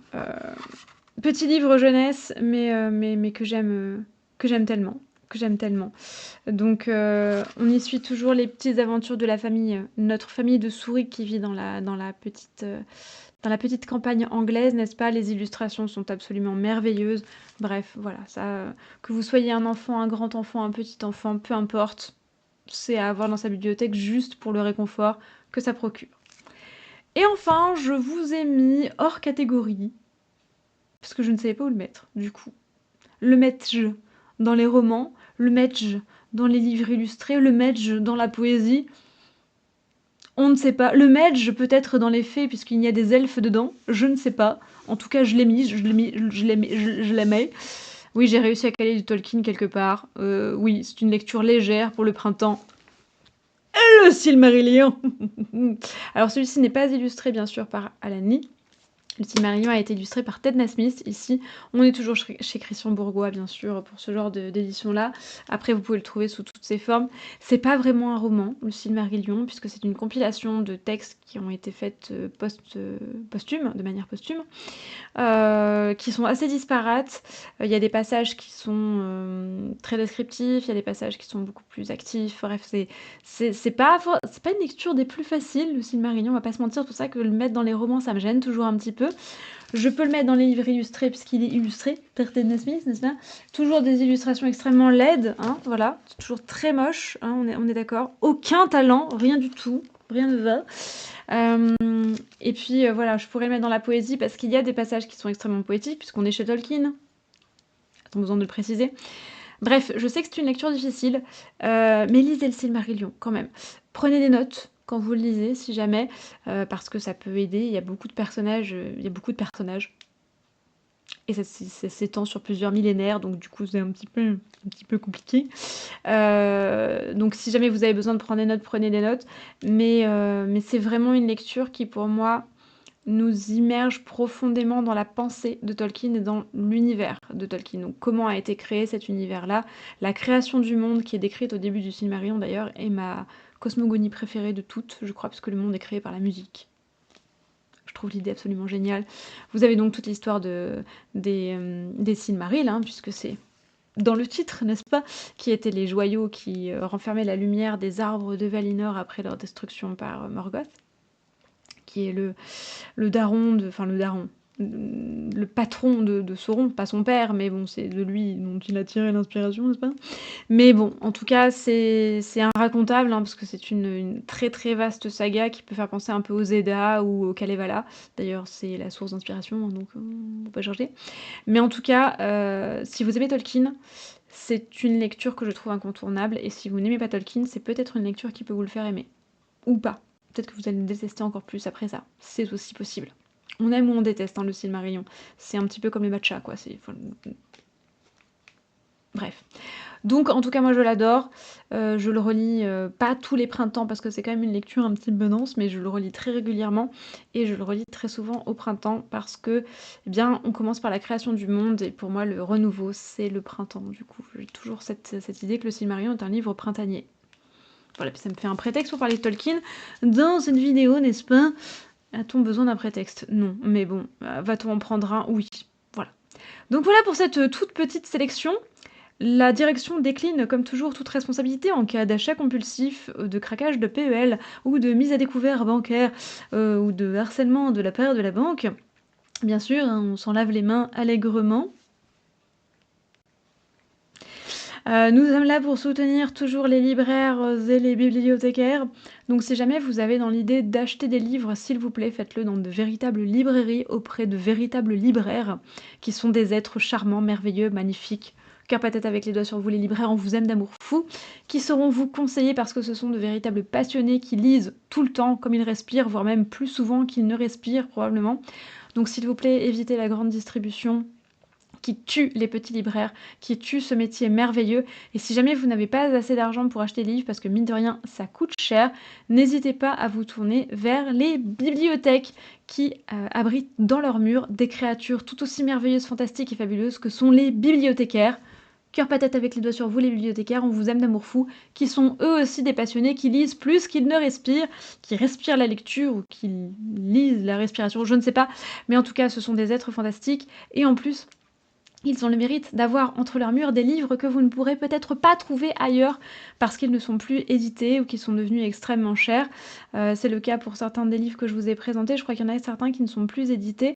petit livre jeunesse, mais que j'aime tellement, que j'aime tellement. Donc on y suit toujours les petites aventures de la famille, notre famille de souris qui vit dans la petite campagne anglaise, n'est-ce pas? Les illustrations sont absolument merveilleuses. Bref, voilà, ça, que vous soyez un enfant, un grand enfant, un petit enfant, peu importe, c'est à avoir dans sa bibliothèque juste pour le réconfort que ça procure. Et enfin, je vous ai mis hors catégorie, parce que je ne savais pas où le mettre, du coup. Le mettre dans les romans, le mettre dans les livres illustrés, le mettre dans la poésie. On ne sait pas. Le Medj, peut-être dans les faits, puisqu'il y a des elfes dedans. Je ne sais pas. En tout cas, je l'ai mis, je l'aimais. Oui, j'ai réussi à caler du Tolkien quelque part. Oui, c'est une lecture légère pour le printemps. Et le Silmarillion. Alors celui-ci n'est pas illustré, bien sûr, par Alan Lee. Le Silmarillion a été illustré par Ted Nasmith. Ici, on est toujours chez Christian Bourgois, bien sûr, pour ce genre d'édition-là. Après, vous pouvez le trouver sous toutes ses formes. C'est pas vraiment un roman, le Silmarillion, puisque c'est une compilation de textes qui ont été faits de manière posthume, qui sont assez disparates. Il y a des passages qui sont très descriptifs, il y a des passages qui sont beaucoup plus actifs. Bref, c'est pas une lecture des plus faciles, le Silmarillion, on va pas se mentir. C'est pour ça que le mettre dans les romans, ça me gêne toujours un petit peu. Je peux le mettre dans les livres illustrés puisqu'il est illustré par Ted Nasmith, n'est-ce pas? Toujours des illustrations extrêmement laides, hein, voilà, c'est toujours très moche, hein, on est d'accord. Aucun talent, rien du tout, rien ne va. Et puis voilà, je pourrais le mettre dans la poésie parce qu'il y a des passages qui sont extrêmement poétiques puisqu'on est chez Tolkien. Pas besoin de le préciser. Bref, je sais que c'est une lecture difficile, mais lisez le Silmarillion quand même. Prenez des notes quand vous le lisez, si jamais, parce que ça peut aider. Il y a beaucoup de personnages, et ça s'étend sur plusieurs millénaires, donc du coup c'est un petit peu compliqué. Donc si jamais vous avez besoin de prendre des notes, prenez des notes. Mais c'est vraiment une lecture qui pour moi nous immerge profondément dans la pensée de Tolkien et dans l'univers de Tolkien. Donc comment a été créé cet univers-là, la création du monde qui est décrite au début du Silmarillion d'ailleurs est ma cosmogonie préférée de toutes, je crois, parce que le monde est créé par la musique. Je trouve l'idée absolument géniale. Vous avez donc toute l'histoire des Silmarils, hein, puisque c'est dans le titre, n'est-ce pas, qui étaient les joyaux qui renfermaient la lumière des arbres de Valinor après leur destruction par Morgoth, qui est le patron de Sauron, pas son père, mais bon, c'est de lui dont il a tiré l'inspiration, n'est-ce pas? Mais bon, en tout cas, c'est inracontable, hein, parce que c'est une très très vaste saga qui peut faire penser un peu aux Edda ou au Kalevala. D'ailleurs, c'est la source d'inspiration, hein, donc on peut pas changer. Mais en tout cas, si vous aimez Tolkien, c'est une lecture que je trouve incontournable, et si vous n'aimez pas Tolkien, c'est peut-être une lecture qui peut vous le faire aimer. Ou pas. Peut-être que vous allez le détester encore plus après ça. C'est aussi possible. On aime ou on déteste, hein, le Silmarillion. C'est un petit peu comme les matchas, quoi. Bref. Donc, en tout cas, moi, je l'adore. Je le relis pas tous les printemps, parce que c'est quand même une lecture un petit peu dense, mais je le relis très régulièrement. Et je le relis très souvent au printemps, parce que, eh bien, on commence par la création du monde, et pour moi, le renouveau, c'est le printemps. Du coup, j'ai toujours cette idée que le Silmarillion est un livre printanier. Voilà, puis ça me fait un prétexte pour parler de Tolkien dans cette vidéo, n'est-ce pas? A-t-on besoin d'un prétexte? Non, mais bon, va-t-on en prendre un? Oui, voilà. Donc voilà pour cette, toute petite sélection. La direction décline comme toujours toute responsabilité en cas d'achat compulsif, de craquage de PEL ou de mise à découvert bancaire, ou de harcèlement de la part de la banque. Bien sûr, hein, on s'en lave les mains allègrement. Nous sommes là pour soutenir toujours les libraires, et les bibliothécaires. Donc si jamais vous avez dans l'idée d'acheter des livres, s'il vous plaît, faites-le dans de véritables librairies auprès de véritables libraires, qui sont des êtres charmants, merveilleux, magnifiques. Cœur patate avec les doigts sur vous, les libraires, on vous aime d'amour fou, qui sauront vous conseiller parce que ce sont de véritables passionnés qui lisent tout le temps comme ils respirent, voire même plus souvent qu'ils ne respirent probablement. Donc s'il vous plaît, évitez la grande distribution qui tue les petits libraires, qui tue ce métier merveilleux. Et si jamais vous n'avez pas assez d'argent pour acheter des livres, parce que mine de rien, ça coûte cher, n'hésitez pas à vous tourner vers les bibliothèques qui abritent dans leurs murs des créatures tout aussi merveilleuses, fantastiques et fabuleuses que sont les bibliothécaires. Cœur patate avec les doigts sur vous, les bibliothécaires, on vous aime d'amour fou, qui sont eux aussi des passionnés, qui lisent plus qu'ils ne respirent, qui respirent la lecture ou qui lisent la respiration, je ne sais pas, mais en tout cas, ce sont des êtres fantastiques, et en plus, ils ont le mérite d'avoir entre leurs murs des livres que vous ne pourrez peut-être pas trouver ailleurs parce qu'ils ne sont plus édités ou qu'ils sont devenus extrêmement chers. C'est le cas pour certains des livres que je vous ai présentés. Je crois qu'il y en a certains qui ne sont plus édités,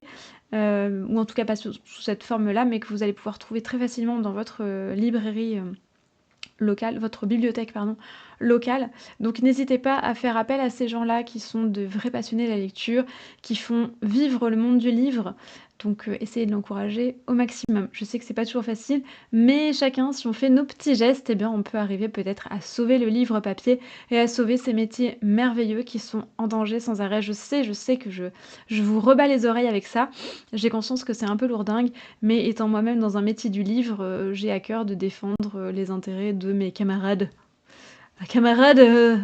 ou en tout cas pas sous cette forme-là, mais que vous allez pouvoir trouver très facilement dans votre librairie locale, votre bibliothèque, pardon, locale. Donc n'hésitez pas à faire appel à ces gens-là qui sont de vrais passionnés de la lecture, qui font vivre le monde du livre. Donc essayez de l'encourager au maximum. Je sais que c'est pas toujours facile, mais chacun, si on fait nos petits gestes, eh bien on peut arriver peut-être à sauver le livre papier et à sauver ces métiers merveilleux qui sont en danger sans arrêt. Je sais que je vous rebats les oreilles avec ça. J'ai conscience que c'est un peu lourdingue, mais étant moi-même dans un métier du livre, j'ai à cœur de défendre les intérêts de mes camarades. Camarades,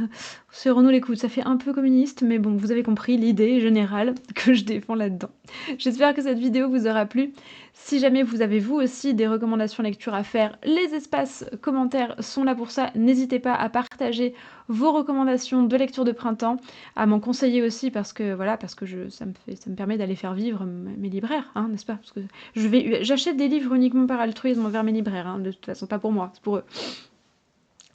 serrons-nous les coudes. Ça fait un peu communiste, mais bon, vous avez compris l'idée générale que je défends là-dedans. J'espère que cette vidéo vous aura plu. Si jamais vous avez vous aussi des recommandations lecture à faire, les espaces commentaires sont là pour ça. N'hésitez pas à partager vos recommandations de lecture de printemps, à m'en conseiller aussi parce que voilà, ça me permet d'aller faire vivre mes libraires, hein, n'est-ce pas? Parce que j'achète des livres uniquement par altruisme envers mes libraires, hein, de toute façon, pas pour moi, c'est pour eux.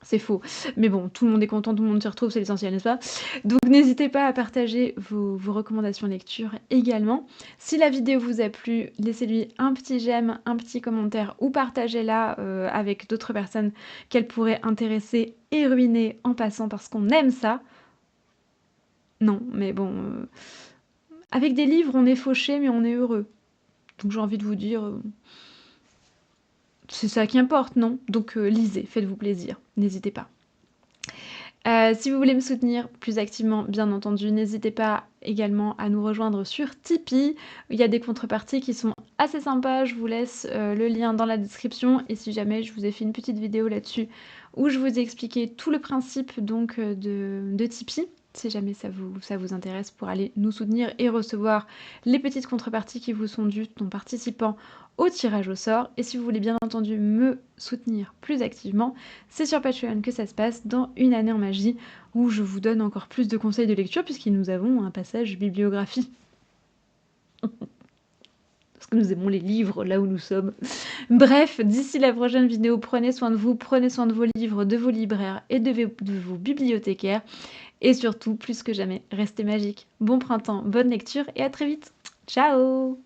C'est faux. Mais bon, tout le monde est content, tout le monde s'y retrouve, c'est l'essentiel, n'est-ce pas? Donc n'hésitez pas à partager vos recommandations lecture également. Si la vidéo vous a plu, laissez-lui un petit j'aime, un petit commentaire ou partagez-la avec d'autres personnes qu'elle pourrait intéresser et ruiner en passant parce qu'on aime ça. Non, mais bon... avec des livres, on est fauché, mais on est heureux. Donc j'ai envie de vous dire... c'est ça qui importe, non? Donc lisez, faites-vous plaisir, n'hésitez pas. Si vous voulez me soutenir plus activement, bien entendu, n'hésitez pas également à nous rejoindre sur Tipeee. Il y a des contreparties qui sont assez sympas, je vous laisse le lien dans la description. Et si jamais je vous ai fait une petite vidéo là-dessus où je vous ai expliqué tout le principe donc de Tipeee, si jamais ça vous intéresse pour aller nous soutenir et recevoir les petites contreparties qui vous sont dues en participant au tirage au sort. Et si vous voulez bien entendu me soutenir plus activement, c'est sur Patreon que ça se passe dans Une année en magie, où je vous donne encore plus de conseils de lecture puisque nous avons un passage bibliographie. Parce que nous aimons les livres là où nous sommes. Bref, d'ici la prochaine vidéo, prenez soin de vous, prenez soin de vos livres, de vos libraires et de vos bibliothécaires. Et surtout, plus que jamais, restez magiques. Bon printemps, bonne lecture et à très vite. Ciao!